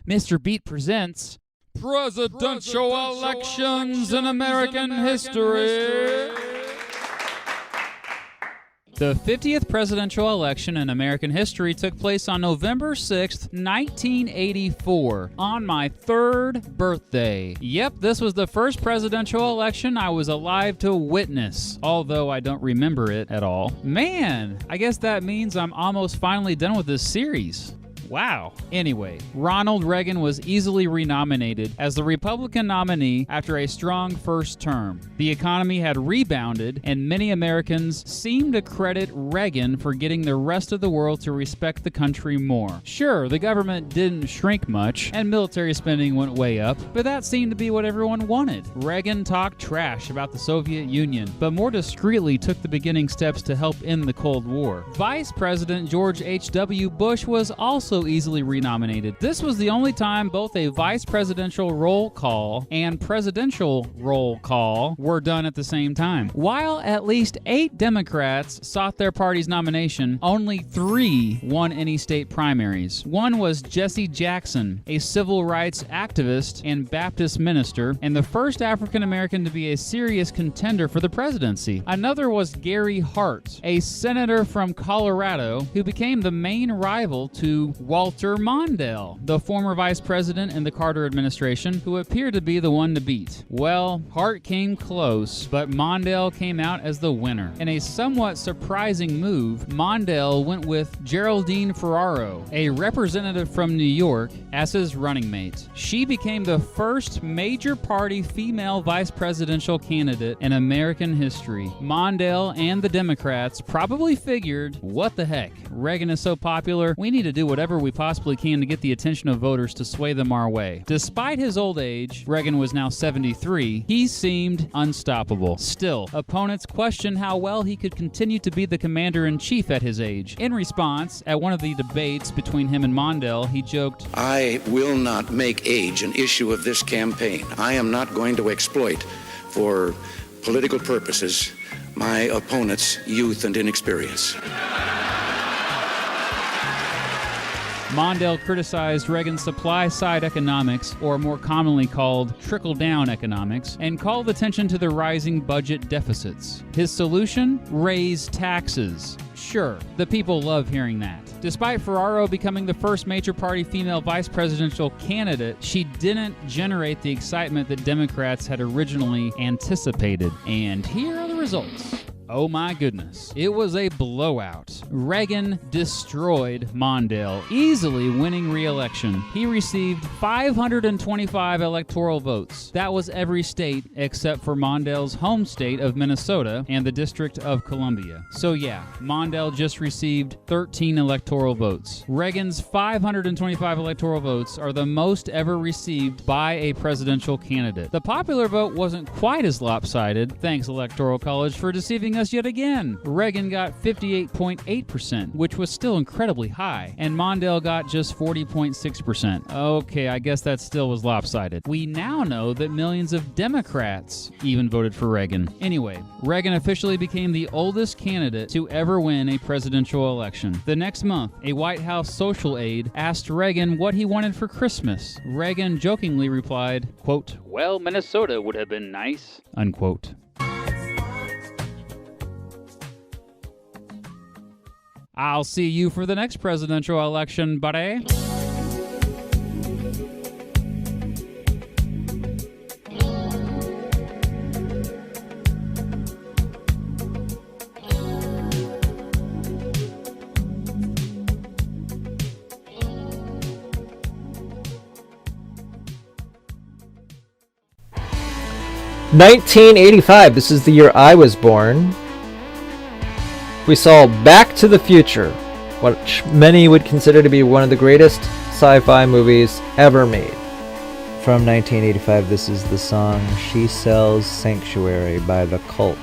Mr. Beat presents Presidential Elections in American History. The 50th presidential election in American history took place on November 6th, 1984, on my 3rd birthday. Yep, this was the first presidential election I was alive to witness, although I don't remember it at all. Man, I guess that means I'm almost finally done with this series. Wow. Anyway, Ronald Reagan was easily renominated as the Republican nominee after a strong first term. The economy had rebounded, and many Americans seemed to credit Reagan for getting the rest of the world to respect the country more. Sure, the government didn't shrink much, and military spending went way up, but that seemed to be what everyone wanted. Reagan talked trash about the Soviet Union, but more discreetly took the beginning steps to help end the Cold War. Vice President George H.W. Bush was also easily renominated. This was the only time both a vice presidential roll call and presidential roll call were done at the same time. While at least 8 Democrats sought their party's nomination, only 3 won any state primaries. One was Jesse Jackson, a civil rights activist and Baptist minister, and the first African American to be a serious contender for the presidency. Another was Gary Hart, a senator from Colorado who became the main rival to Walter Mondale, the former vice president in the Carter administration, who appeared to be the one to beat. Well, Hart came close, but Mondale came out as the winner. In a somewhat surprising move, Mondale went with Geraldine Ferraro, a representative from New York, as his running mate. She became the first major party female vice presidential candidate in American history. Mondale and the Democrats probably figured, what the heck, Reagan is so popular, we need to do whatever we possibly can to get the attention of voters to sway them our way. Despite his old age, Reagan was now 73, he seemed unstoppable. Still, opponents questioned how well he could continue to be the commander-in-chief at his age. In response, at one of the debates between him and Mondale, he joked, "I will not make age an issue of this campaign. I am not going to exploit, for political purposes, my opponent's youth and inexperience." Mondale criticized Reagan's supply-side economics, or more commonly called trickle-down economics, and called attention to the rising budget deficits. His solution? Raise taxes. Sure, the people love hearing that. Despite Ferraro becoming the first major party female vice presidential candidate, she didn't generate the excitement that Democrats had originally anticipated. And here are the results. Oh my goodness. It was a blowout. Reagan destroyed Mondale, easily winning re-election. He received 525 electoral votes. That was every state except for Mondale's home state of Minnesota and the District of Columbia. So yeah, Mondale just received 13 electoral votes. Reagan's 525 electoral votes are the most ever received by a presidential candidate. The popular vote wasn't quite as lopsided, thanks Electoral College for deceiving us yet again. Reagan got 58.8%, which was still incredibly high, and Mondale got just 40.6%. Okay, I guess that still was lopsided. We now know that millions of Democrats even voted for Reagan. Anyway, Reagan officially became the oldest candidate to ever win a presidential election. The next month, a White House social aide asked Reagan what he wanted for Christmas. Reagan jokingly replied, quote, "Well, Minnesota would have been nice," unquote. I'll see you for the next presidential election, buddy. "1985, this is the year I was born. We saw Back to the Future, which many would consider to be one of the greatest sci-fi movies ever made. From 1985, this is the song She Sells Sanctuary by The Cult.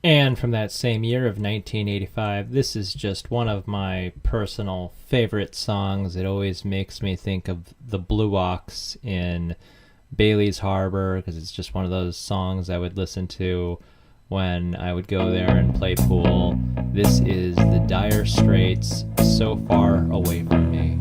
And from that same year of 1985, this is just one of my personal favorite songs. It always makes me think of the Blue Ox in Bailey's Harbor, because it's just one of those songs I would listen to when I would go there and play pool. This is the Dire Straits, So Far Away From Me.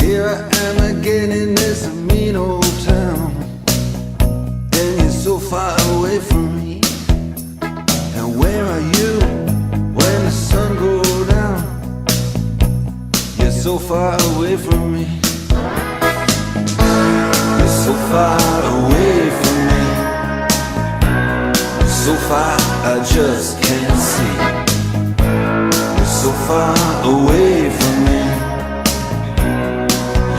Here I am again in this mean old town, and you're so far away from me. And where are you when the sun goes down? You're so far away from me. You're so far away from me. So far I just can't see. You're so far away from me.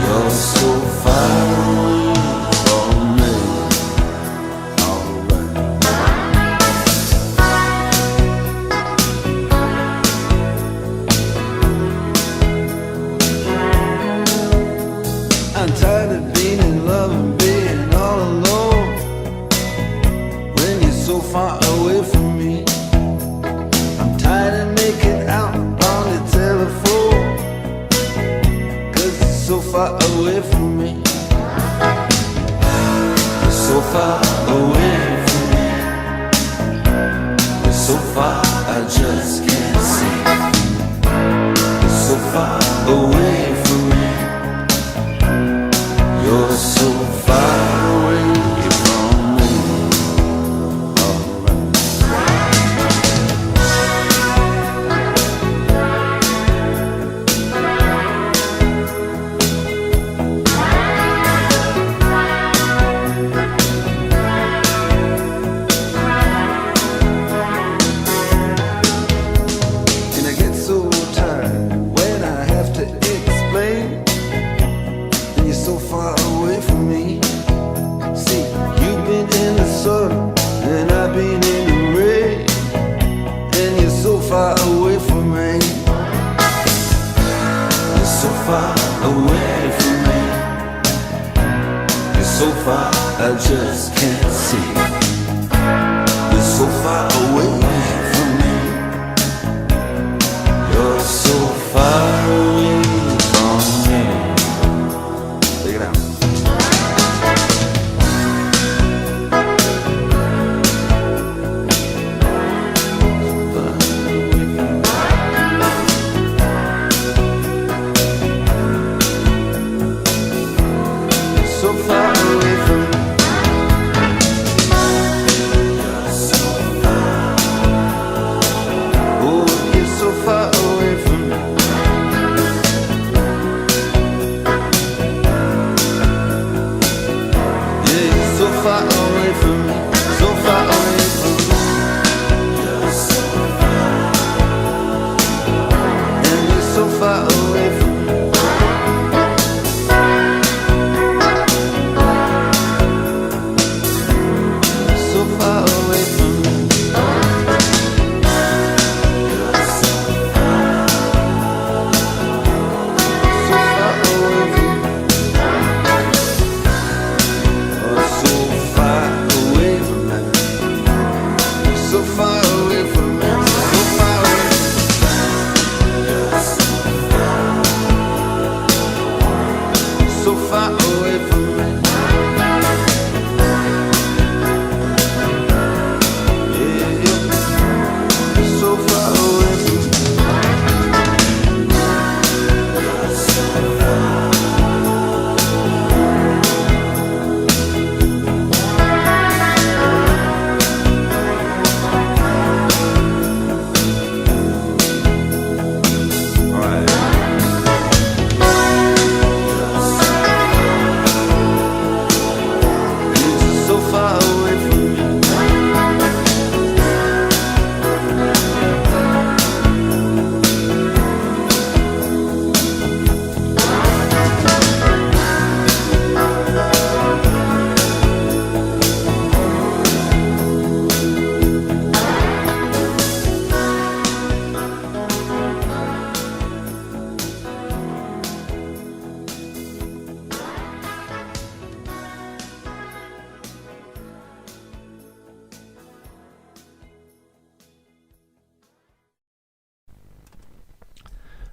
You're so far away from me. I'm tired of being in love and being all alone when you're so far away from me. I'm tired of making out on the telephone, so far away from me. You're so far away from me. You're so far I just can't see. You're so far away from me. You're so far away from me. And I get so tired when I have to explain, and you're so far away from me. See, you've been in the sun and I've been in the rain, and you're so far away from me. You're so far away from me. You're so far I just can't see. You're so far away from me. You're so far away from me. Take it out. So far away from me.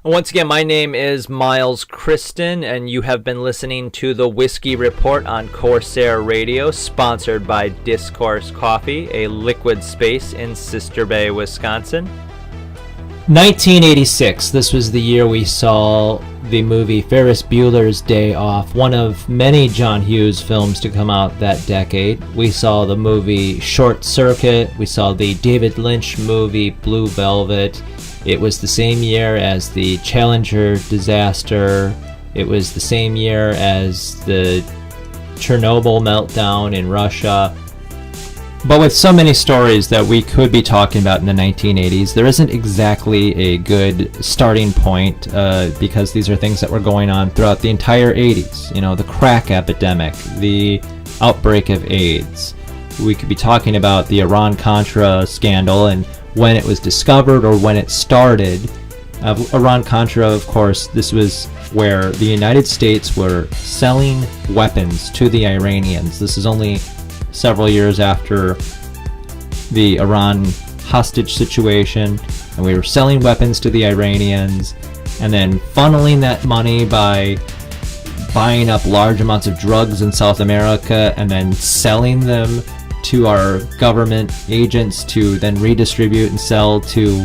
Once again, my name is Miles Kristen, and you have been listening to the Whiskey Report on Corsair Radio, sponsored by Discourse Coffee, a liquid space in Sister Bay, Wisconsin. 1986, this was the year we saw the movie Ferris Bueller's Day Off, one of many John Hughes films to come out that decade. We saw the movie Short Circuit, we saw the David Lynch movie Blue Velvet. It was the same year as the Challenger disaster. It was the same year as the Chernobyl meltdown in Russia. But with so many stories that we could be talking about in the 1980s, there isn't exactly a good starting point because these are things that were going on throughout the entire 80s. You know, the crack epidemic, the outbreak of AIDS. We could be talking about the Iran-Contra scandal and when it was discovered or when it started. Iran-Contra, of course, this was where the United States were selling weapons to the Iranians. This is only several years after the Iran hostage situation, and we were selling weapons to the Iranians and then funneling that money by buying up large amounts of drugs in South America and then selling them to our government agents to then redistribute and sell to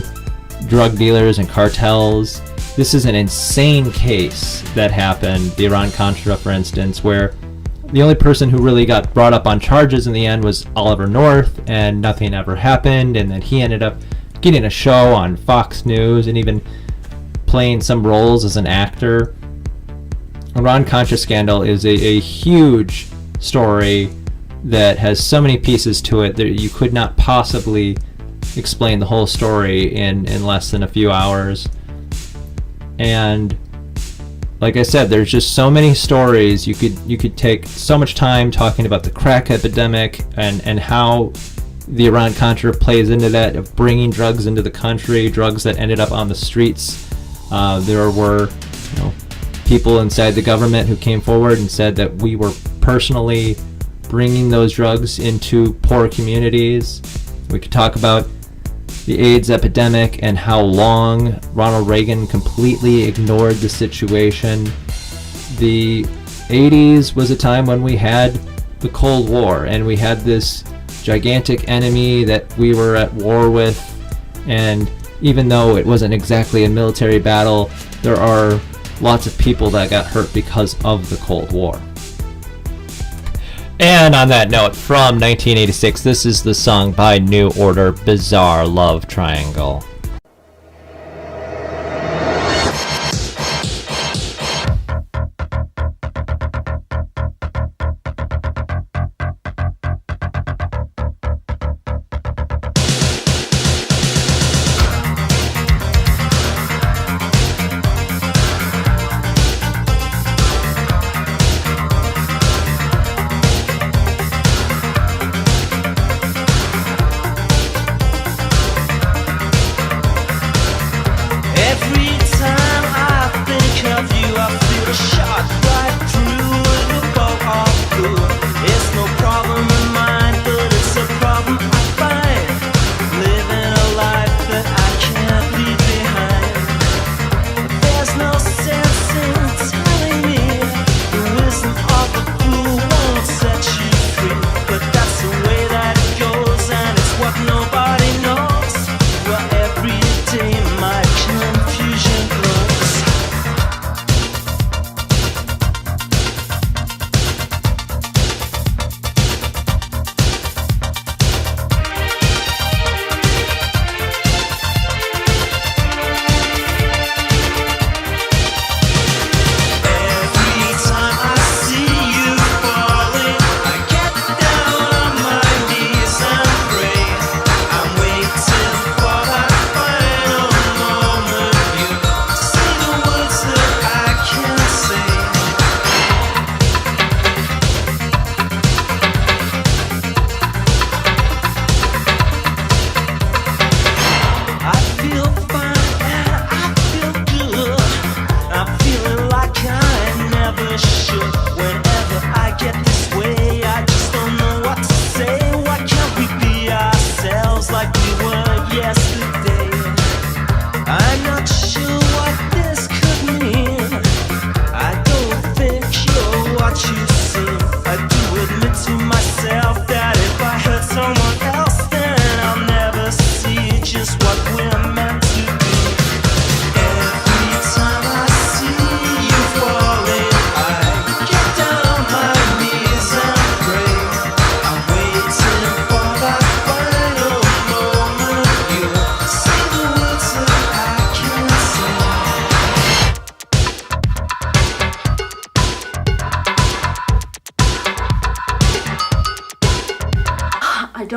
drug dealers and cartels. This is an insane case that happened, the Iran-Contra, for instance, where the only person who really got brought up on charges in the end was Oliver North, and nothing ever happened, and then he ended up getting a show on Fox News and even playing some roles as an actor. Iran-Contra scandal is a huge story that has so many pieces to it that you could not possibly explain the whole story in less than a few hours. And like I said, there's just so many stories. You could take so much time talking about the crack epidemic and how the Iran-Contra plays into that, of bringing drugs into the country, drugs that ended up on the streets. There were, people inside the government who came forward and said that we were personally bringing those drugs into poor communities. We could talk about the AIDS epidemic and how long Ronald Reagan completely ignored the situation. The 80s was a time when we had the Cold War, and we had this gigantic enemy that we were at war with, and even though it wasn't exactly a military battle, there are lots of people that got hurt because of the Cold War. And on that note, from 1986, this is the song by New Order, Bizarre Love Triangle.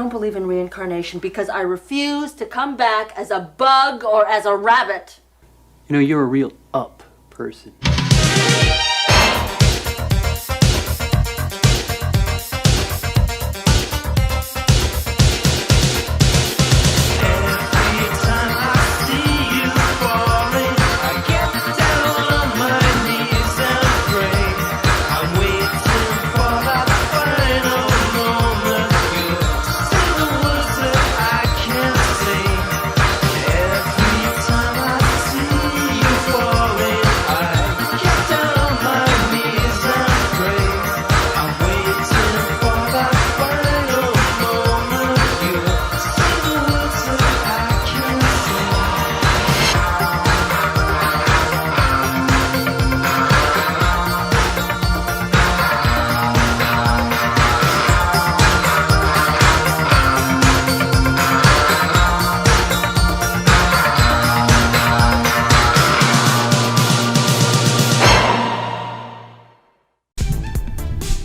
don't believe in reincarnation because I refuse to come back as a bug or as a rabbit. You know, you're a real up person.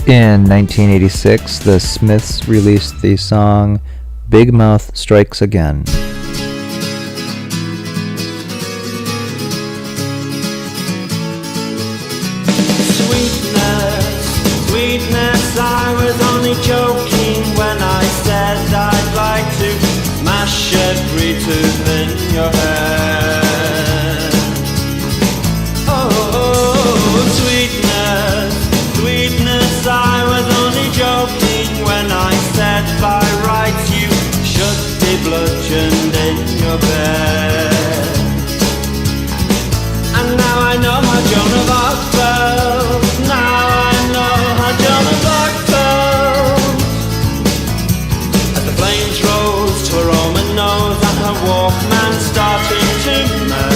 In 1986, the Smiths released the song Big Mouth Strikes Again. Sweetness, I was only joking when I said I'd like to mash every tooth in your head. Oh, sweetness, sweetness, I was only joking when I said by rights you should be bludgeoned in your bed. And now I know how Joan of Arc felt. Now I know how Joan of Arc felt. As the flames rose to her Roman nose and her Walkman started to melt.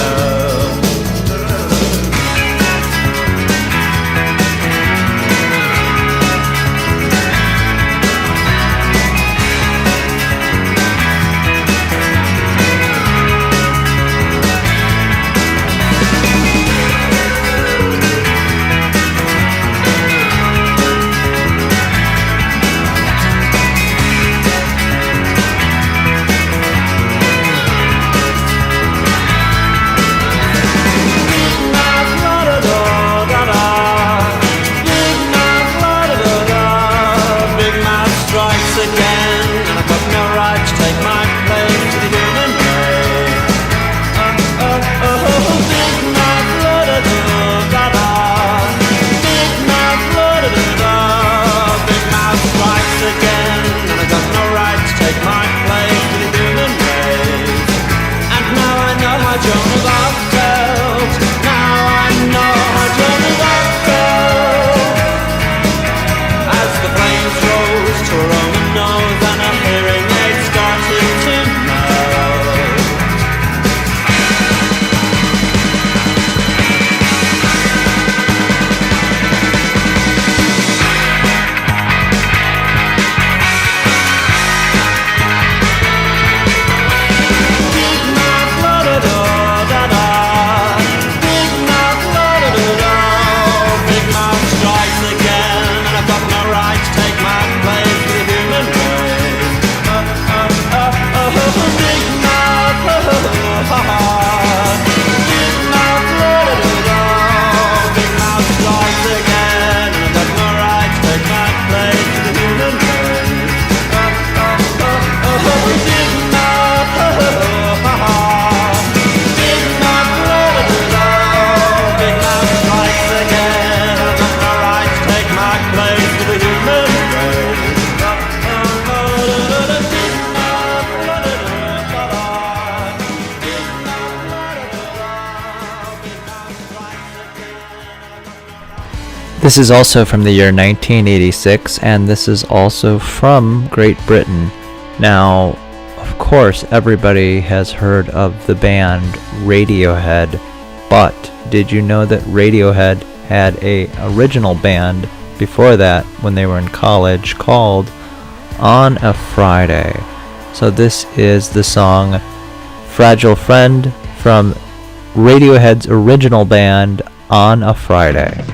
This is also from the year 1986, and this is also from Great Britain. Now, of course, everybody has heard of the band Radiohead, but did you know that Radiohead had a original band before that when they were in college called On a Friday? So this is the song Fragile Friend from Radiohead's original band On a Friday.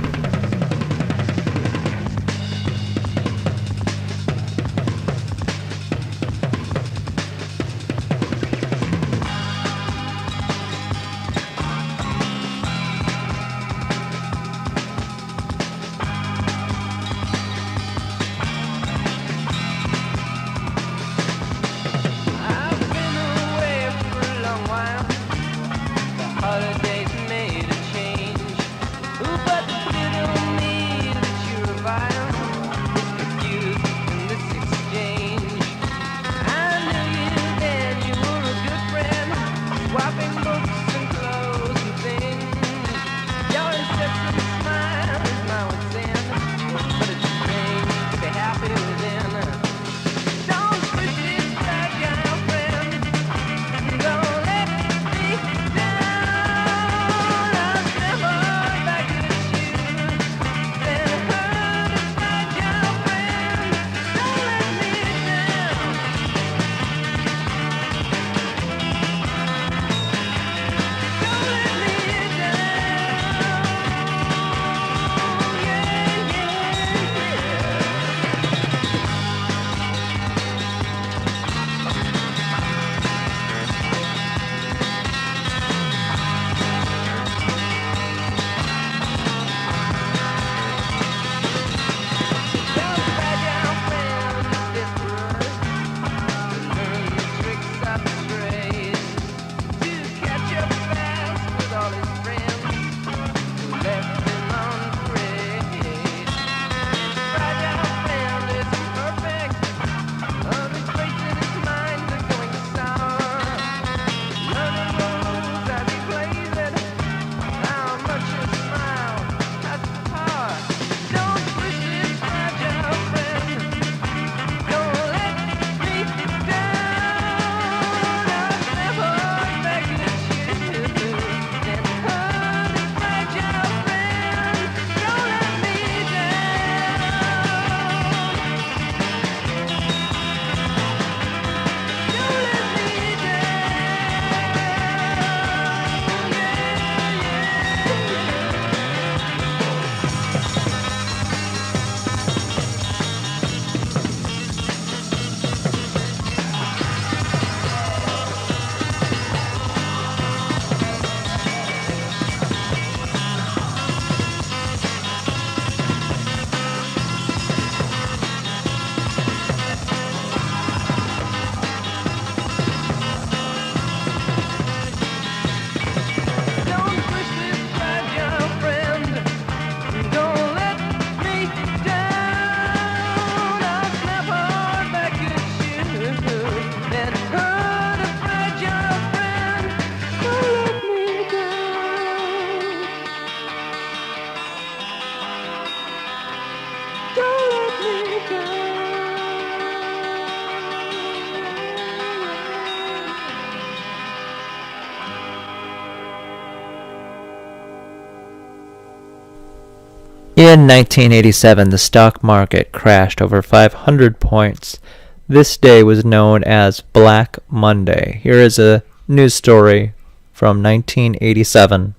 In 1987, the stock market crashed over 500 points. This day was known as Black Monday. Here is a news story from 1987.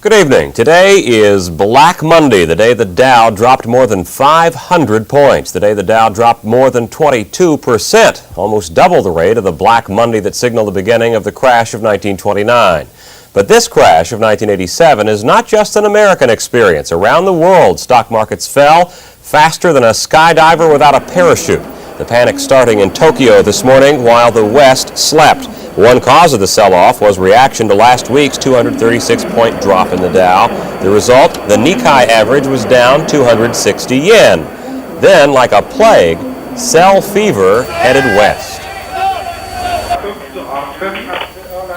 Good evening. Today is Black Monday, the day the Dow dropped more than 500 points. The day the Dow dropped more than 22%, almost double the rate of the Black Monday that signaled the beginning of the crash of 1929. But this crash of 1987 is not just an American experience. Around the world, stock markets fell faster than a skydiver without a parachute. The panic starting in Tokyo this morning while the West slept. One cause of the sell-off was reaction to last week's 236-point drop in the Dow. The result, the Nikkei average was down 260 yen. Then, like a plague, sell fever headed west.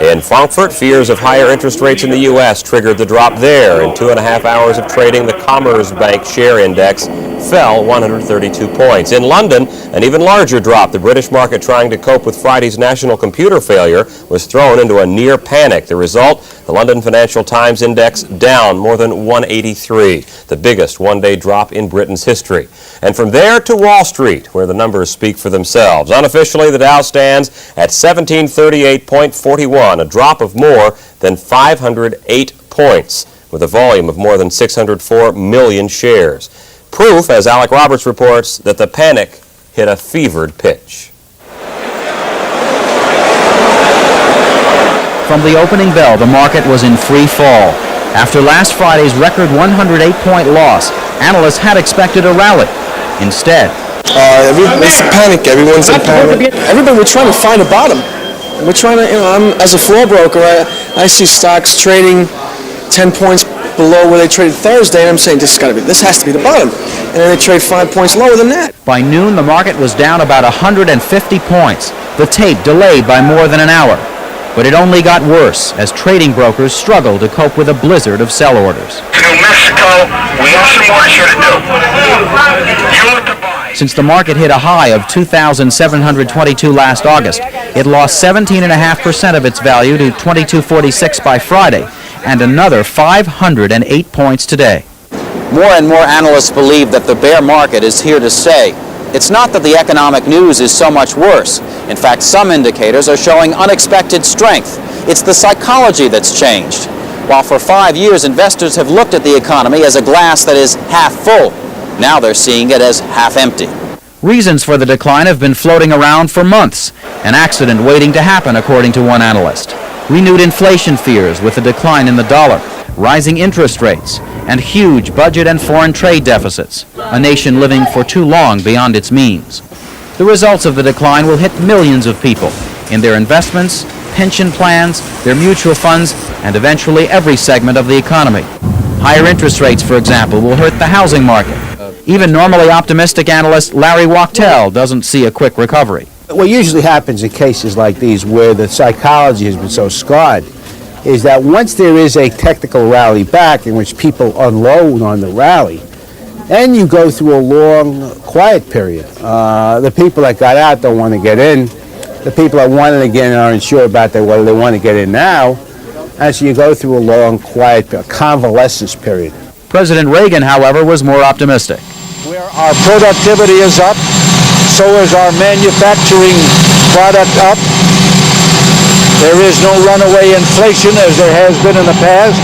In Frankfurt, fears of higher interest rates in the U.S. triggered the drop there. In 2.5 hours of trading, the Commerzbank share index fell 132 points. In London, an even larger drop. The British market, trying to cope with Friday's national computer failure, was thrown into a near panic. The result, the London Financial Times index down more than 183, the biggest one-day drop in Britain's history. And from there to Wall Street, where the numbers speak for themselves. Unofficially, the Dow stands at 1738.41, a drop of more than 508 points, with a volume of more than 604 million shares. Proof, as Alec Roberts reports, that the panic hit a fevered pitch. From the opening bell, the market was in free fall. After last Friday's record 108-point loss, analysts had expected a rally. Instead, it's a panic. Everyone's in panic. Everybody, we're trying to find a bottom. We're trying to, as a floor broker, I see stocks trading 10 points below where they traded Thursday, and I'm saying this has to be the bottom. And then they trade 5 points lower than that. By noon, the market was down about 150 points. The tape delayed by more than an hour. But it only got worse as trading brokers struggled to cope with a blizzard of sell orders. New Mexico, we have some work here to do. Since the market hit a high of 2,722 last August, it lost 17.5% of its value to 2246 by Friday, and another 508 points today. More and more analysts believe that the bear market is here to stay. It's not that the economic news is so much worse. In fact, some indicators are showing unexpected strength. It's the psychology that's changed. While for 5 years investors have looked at the economy as a glass that is half full, now they're seeing it as half empty. Reasons for the decline have been floating around for months, an accident waiting to happen, according to one analyst. Renewed inflation fears with a decline in the dollar, rising interest rates, and huge budget and foreign trade deficits, a nation living for too long beyond its means. The results of the decline will hit millions of people in their investments, pension plans, their mutual funds, and eventually every segment of the economy. Higher interest rates, for example, will hurt the housing market. Even normally optimistic analyst Larry Wachtel doesn't see a quick recovery. What usually happens in cases like these where the psychology has been so scarred is that once there is a technical rally back in which people unload on the rally, then you go through a long quiet period. The people that got out don't want to get in. The people that wanted to get in aren't sure about whether they want to get in now. And so you go through a long quiet convalescence period. President Reagan, however, was more optimistic. Where our productivity is up, so is our manufacturing product up. There is no runaway inflation as there has been in the past.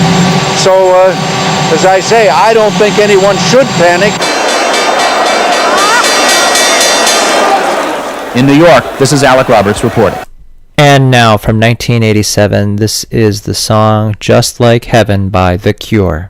So, as I say, I don't think anyone should panic. In New York, this is Alec Roberts reporting. And now from 1987, this is the song Just Like Heaven by The Cure.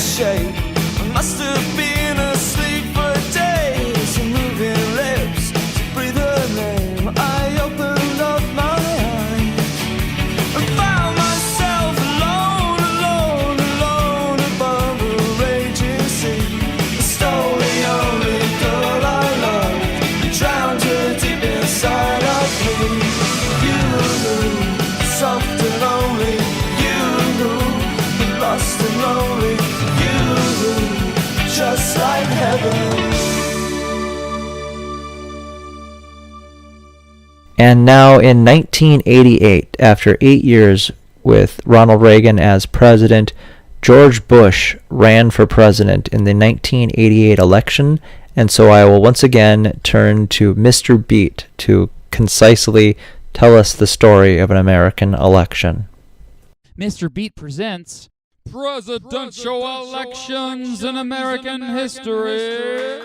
shape. I must have been asleep for days. Moving lips to breathe her name. I opened up my eyes and found myself alone, alone, alone above a raging sea. I stole the only girl I loved, drowned her deep inside of me. You, soft and lonely, you, lost and lonely, you, just like heaven. And now in 1988, after 8 years with Ronald Reagan as president, George Bush ran for president in the 1988 election, and so I will once again turn to Mr. Beat to concisely tell us the story of an American election. Mr. Beat presents Presidential Elections in American History.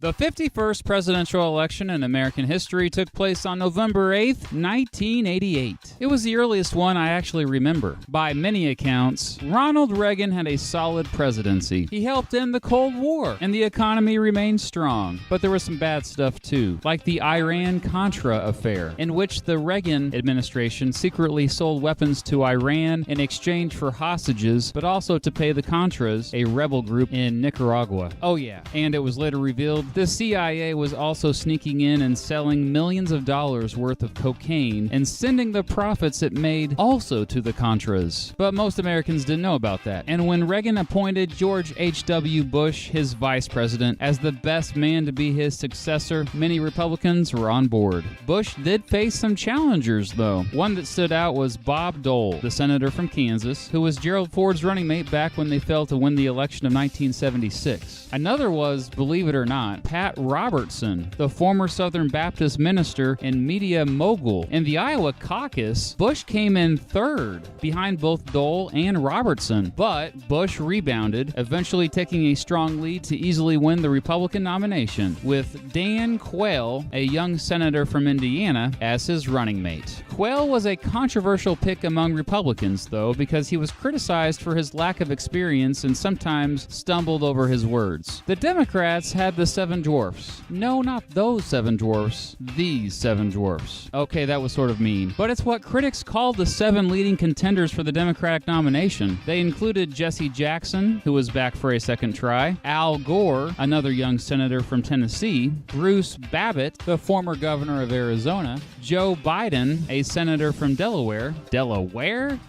The 51st presidential election in American history took place on November 8th, 1988. It was the earliest one I actually remember. By many accounts, Ronald Reagan had a solid presidency. He helped end the Cold War, and the economy remained strong. But there was some bad stuff too, like the Iran-Contra affair, in which the Reagan administration secretly sold weapons to Iran in exchange for hostages, but also to pay the Contras, a rebel group in Nicaragua. Oh yeah, and it was later revealed the CIA was also sneaking in and selling millions of dollars worth of cocaine and sending the profits it made also to the Contras. But most Americans didn't know about that. And when Reagan appointed George H.W. Bush, his vice president, as the best man to be his successor, many Republicans were on board. Bush did face some challengers, though. One that stood out was Bob Dole, the senator from Kansas, who was Gerald Ford's running mate back when they failed to win the election of 1976. Another was, believe it or not, Pat Robertson, the former Southern Baptist minister and media mogul. In the Iowa caucus, Bush came in third, behind both Dole and Robertson. But Bush rebounded, eventually taking a strong lead to easily win the Republican nomination, with Dan Quayle, a young senator from Indiana, as his running mate. Quayle was a controversial pick among Republicans, though, because he was criticized for his lack of experience and sometimes stumbled over his words. The Democrats had the seven dwarfs. No, not those seven dwarfs. These seven dwarfs. Okay, that was sort of mean. But it's what critics called the seven leading contenders for the Democratic nomination. They included Jesse Jackson, who was back for a second try, Al Gore, another young senator from Tennessee, Bruce Babbitt, the former governor of Arizona, Joe Biden, a senator from Delaware. Delaware?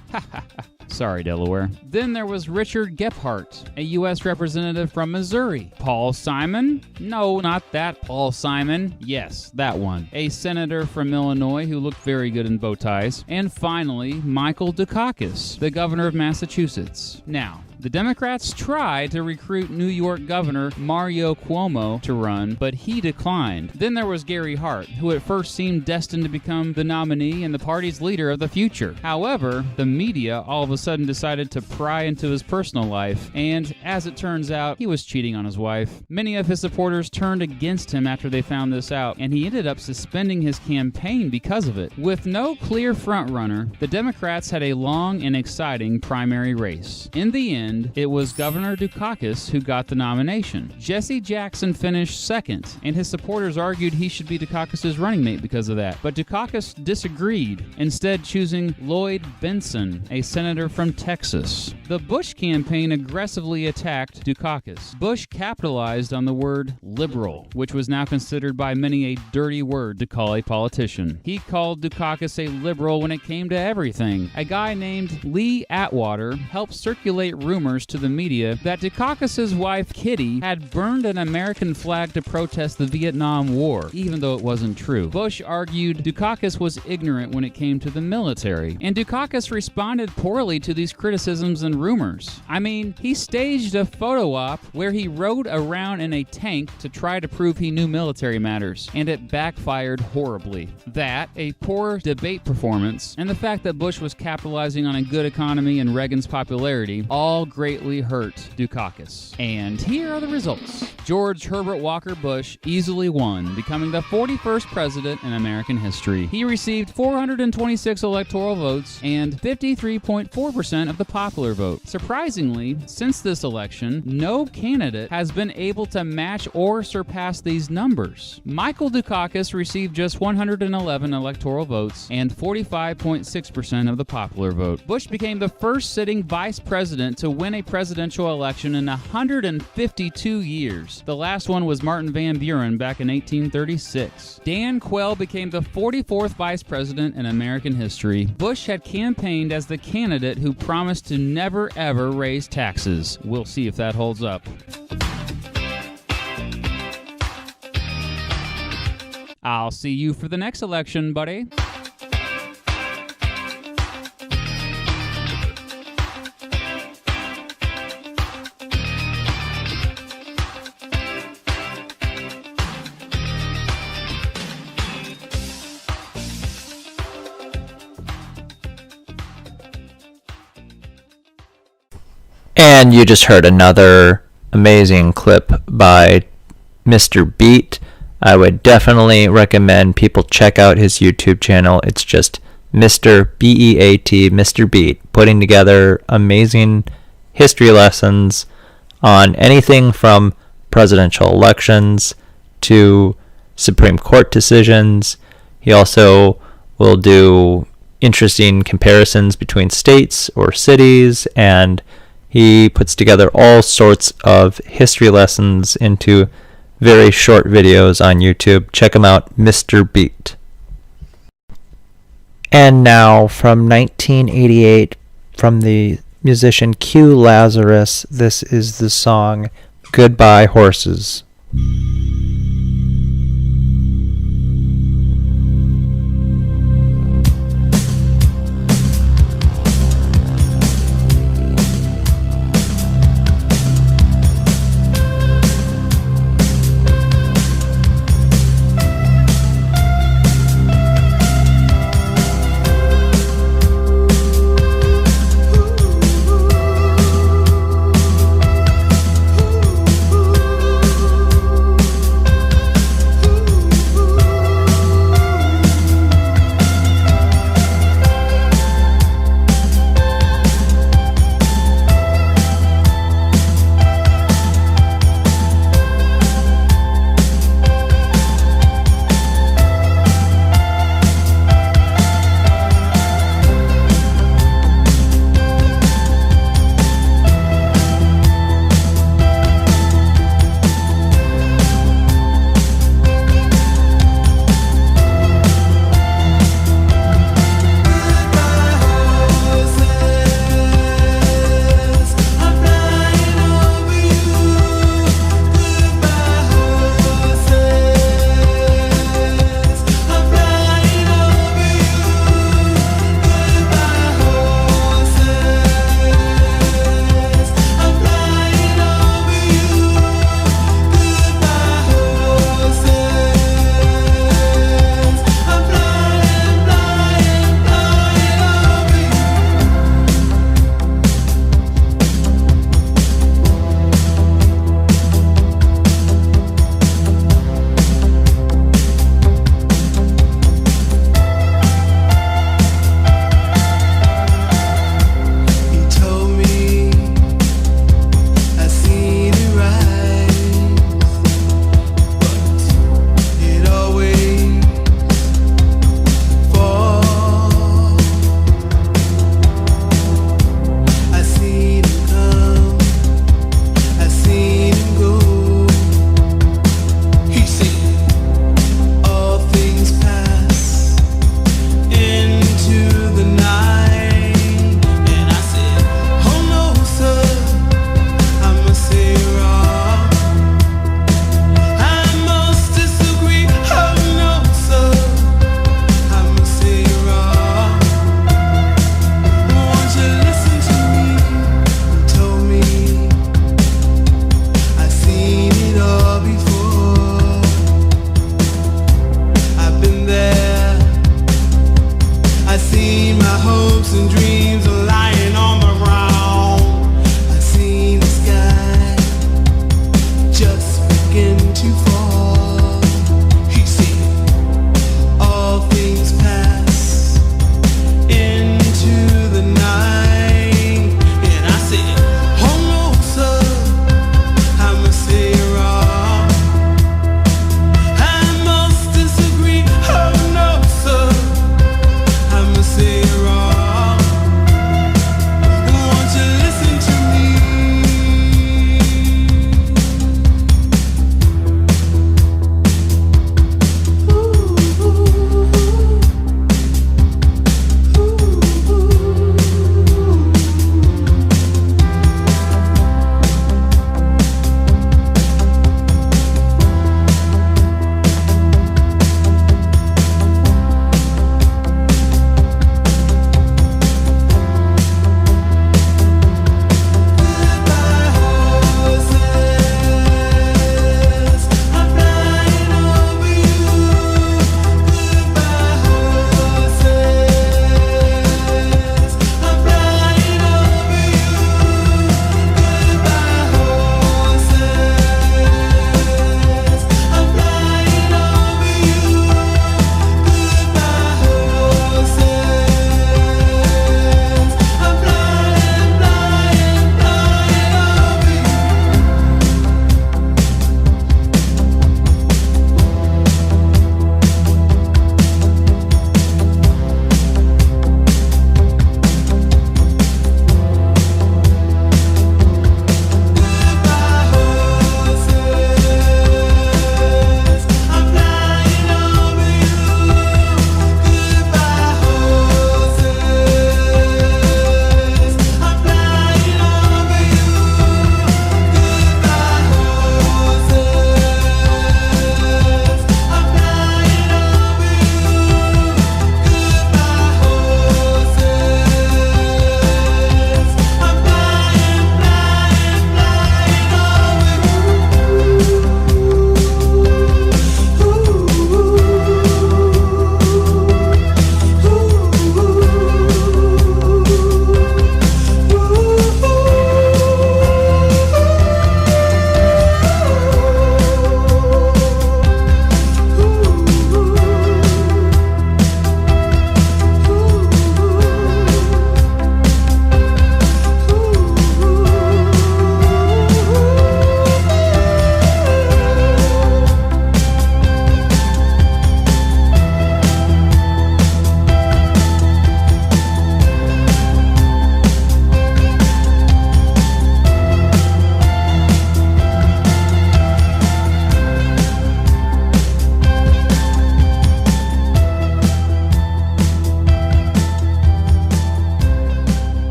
Sorry, Delaware. Then there was Richard Gephardt, a U.S. representative from Missouri. Paul Simon? No, not that Paul Simon. Yes, that one. A senator from Illinois who looked very good in bow ties. And finally, Michael Dukakis, the governor of Massachusetts. Now, the Democrats tried to recruit New York Governor Mario Cuomo to run, but he declined. Then there was Gary Hart, who at first seemed destined to become the nominee and the party's leader of the future. However, the media all of a sudden decided to pry into his personal life, and as it turns out, he was cheating on his wife. Many of his supporters turned against him after they found this out, and he ended up suspending his campaign because of it. With no clear frontrunner, the Democrats had a long and exciting primary race. In the end, it was Governor Dukakis who got the nomination. Jesse Jackson finished second, and his supporters argued he should be Dukakis' running mate because of that. But Dukakis disagreed, instead choosing Lloyd Bentsen, a senator from Texas. The Bush campaign aggressively attacked Dukakis. Bush capitalized on the word liberal, which was now considered by many a dirty word to call a politician. He called Dukakis a liberal when it came to everything. A guy named Lee Atwater helped circulate rumors to the media that Dukakis' wife Kitty had burned an American flag to protest the Vietnam War, even though it wasn't true. Bush argued Dukakis was ignorant when it came to the military, and Dukakis responded poorly to these criticisms and rumors. I mean, he staged a photo op where he rode around in a tank to try to prove he knew military matters, and it backfired horribly. That, a poor debate performance, and the fact that Bush was capitalizing on a good economy and Reagan's popularity all greatly hurt Dukakis. And here are the results. George Herbert Walker Bush easily won, becoming the 41st president in American history. He received 426 electoral votes and 53.4% of the popular vote. Surprisingly, since this election, no candidate has been able to match or surpass these numbers. Michael Dukakis received just 111 electoral votes and 45.6% of the popular vote. Bush became the first sitting vice president to win a presidential election in 152 years. The last one was Martin Van Buren back in 1836. Dan Quayle became the 44th vice president in American history. Bush had campaigned as the candidate who promised to never ever raise taxes. We'll see if that holds up. I'll see you for the next election, buddy. And you just heard another amazing clip by Mr. Beat. I would definitely recommend people check out his YouTube channel. It's just Mr. B-E-A-T, Mr. Beat, putting together amazing history lessons on anything from presidential elections to Supreme Court decisions. He also will do interesting comparisons between states or cities, and he puts together all sorts of history lessons into very short videos on YouTube. Check him out, Mr. Beat. And now from 1988, from the musician Q Lazarus, this is the song Goodbye Horses.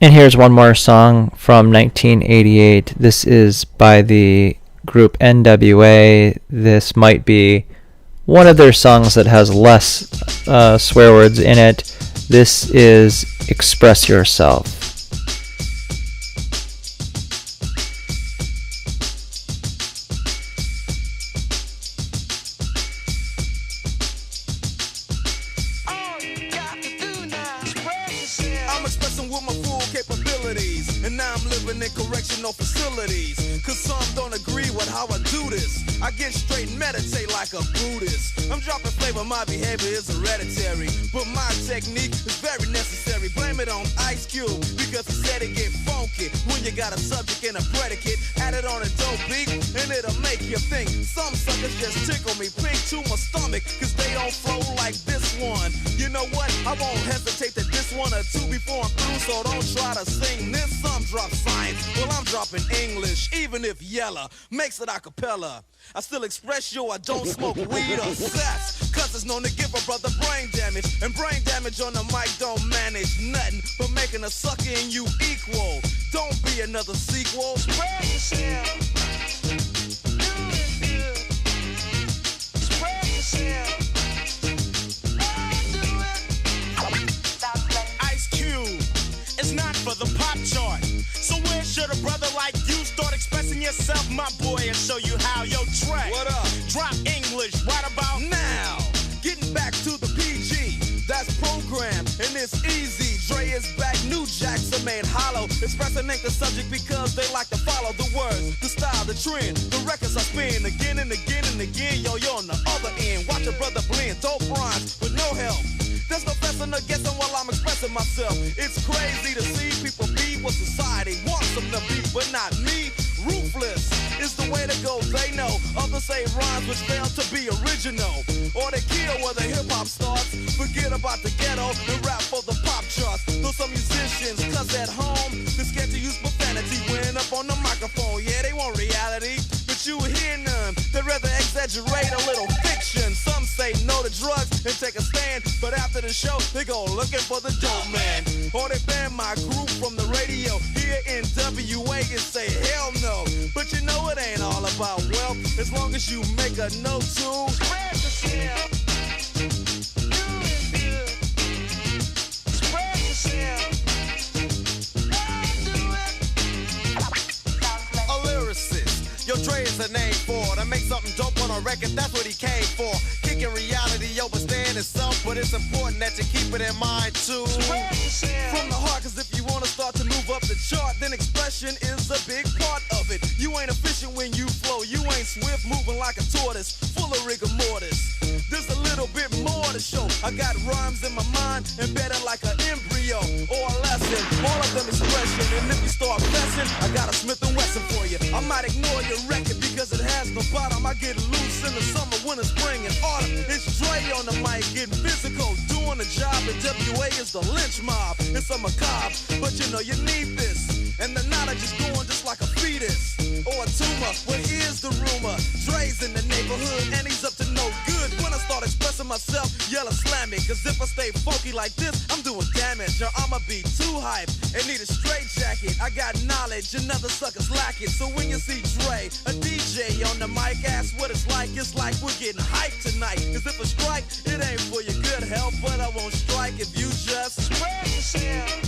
And here's one more song from 1988. This is by the group NWA. This might be one of their songs that has less swear words in it. This is Express Yourself. I'm expressing with my full capabilities, and now I'm living in correctional facilities. Cause some don't agree with how I do this. I get straight and meditate like a Buddhist. I'm dropping flavor, my behavior is hereditary, but my technique is very necessary. Blame it on Ice Cube, because he said it get funky when you got a subject and a predicate. Add it on a dope beat, and it'll make you think. Some suckers just tickle me pink to my stomach, cause they don't flow like this one. You know what? I won't hesitate to diss one or two before I'm through, so don't try to sing this. Some drop science, well I'm dropping English, even if Yella makes it a cappella. I still express yo, I don't smoke weed or sex, cause it's known to give a brother brain damage, and brain damage on the mic don't manage nothing but making a sucker in you equal. Don't be another sequel. Spread yourself. Do it good. Spread yourself. Ice Cube, it's not for the pop chart. So where should a brother like you start expressing yourself, my boy, and show you how? Yo, Trey, what up? Drop English right about now. Getting back to the PG, that's programmed, and it's easy. Dre is back, new jacks are made hollow. Expressing ain't the subject because they like to follow the words, the style, the trend. The records I spin again and again and again. Yo, you're on the other end. Watch a brother blend, dope rhymes with no help. There's no guessing or guessing while I'm expressing myself. It's crazy to see people be what society wants them to be, but not me. Ruthless is the way to go, they know. Others say rhymes which fail to be original, or they kill where the hip-hop starts. Forget about the ghetto and rap for the pop charts. Though some musicians, cause at home they're scared to use profanity when up on the microphone. Yeah, they want reality, but you hear none. They'd rather exaggerate a little fiction. Some say no to drugs and take a stand, but after the show they go looking for the dope man, or they ban my group from the radio here in WA and say hell no. But you know it ain't all about wealth, as long as you make a note to spread yourself. Do it good. Spread yourself. Do it. A lyricist, yo, Dre is a name for to make something dope on a record. That's what he came for. Kicking reality, yo, but staying itself. But it's important that you keep it in mind too. From the heart, cause if you wanna start to move up the chart, then expression is a big part of it. You ain't efficient when you flow. You ain't swift, moving like a tortoise, full of rigor mortis. There's a little bit more to show. I got rhymes in my mind, embedded like an embryo or a lesson. All of them expression, and if you start messing, I got a Smith & Wesson for you. I might ignore your record because it has no bottom. I get loose in the summer, winter, spring, and autumn. It's Dre on the mic, getting physical, doing the job. And WA is the lynch mob. It's a macabre, but you know you need this. And the knowledge is going just like a fetus or a tumor. Well, here's the rumor: Dre's in the neighborhood and he's up to no good. When I start expressing myself, yell slam me. Cause if I stay funky like this, I'm doing damage. Or I'ma be too hyped and need a straight jacket. I got knowledge and other suckers lack it. So when you see Dre, a DJ on the mic, ask what it's like we're getting hyped tonight. Cause if I strike, it ain't for your good health, but I won't strike if you just spread yourself.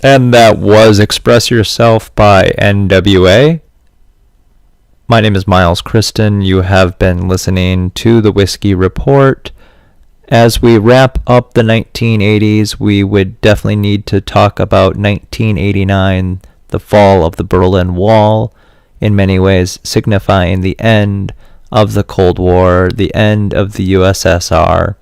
And that was Express Yourself by NWA. My name is Miles Kristen. You have been listening to the Whiskey Report. As we wrap up the 1980s, we would definitely need to talk about 1989, the fall of the Berlin Wall, in many ways signifying the end of the Cold War, the end of the USSR.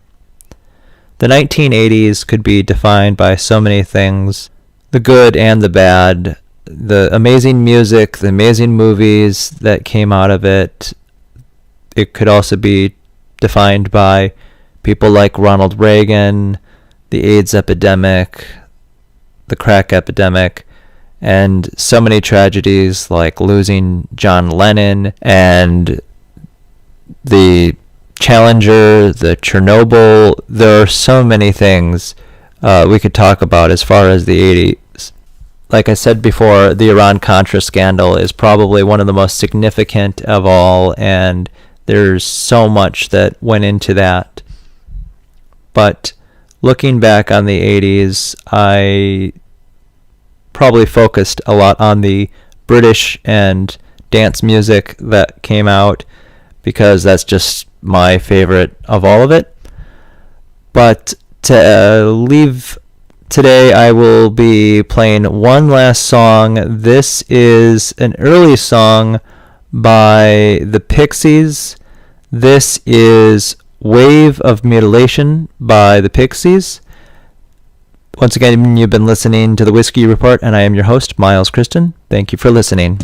The 1980s could be defined by so many things, the good and the bad, the amazing music, the amazing movies that came out of it. It could also be defined by people like Ronald Reagan, the AIDS epidemic, the crack epidemic, and so many tragedies like losing John Lennon and the Challenger, the Chernobyl. There are so many things we could talk about as far as the 80s. Like I said before, the Iran-Contra scandal is probably one of the most significant of all, and there's so much that went into that. But looking back on the 80s, I probably focused a lot on the British and dance music that came out, because that's just my favorite of all of it. But to leave today, I will be playing one last song. This is an early song by the Pixies. This is Wave of Mutilation by the Pixies. Once again, you've been listening to The Whiskey Report, and I am your host, Miles Christen. Thank you for listening.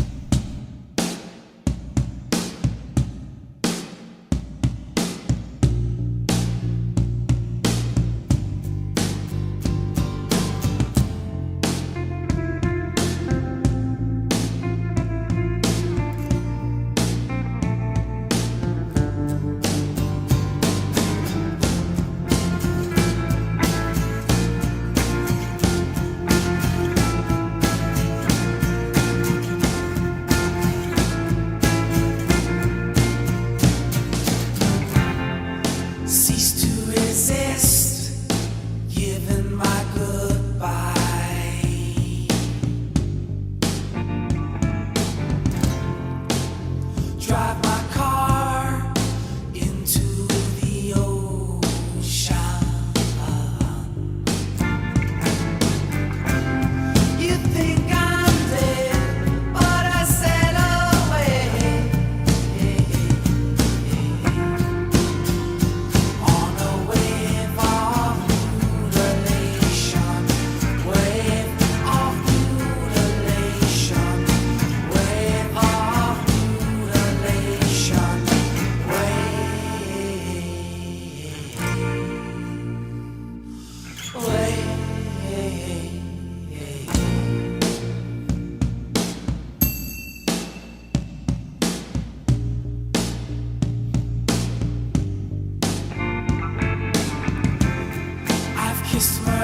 Kissed my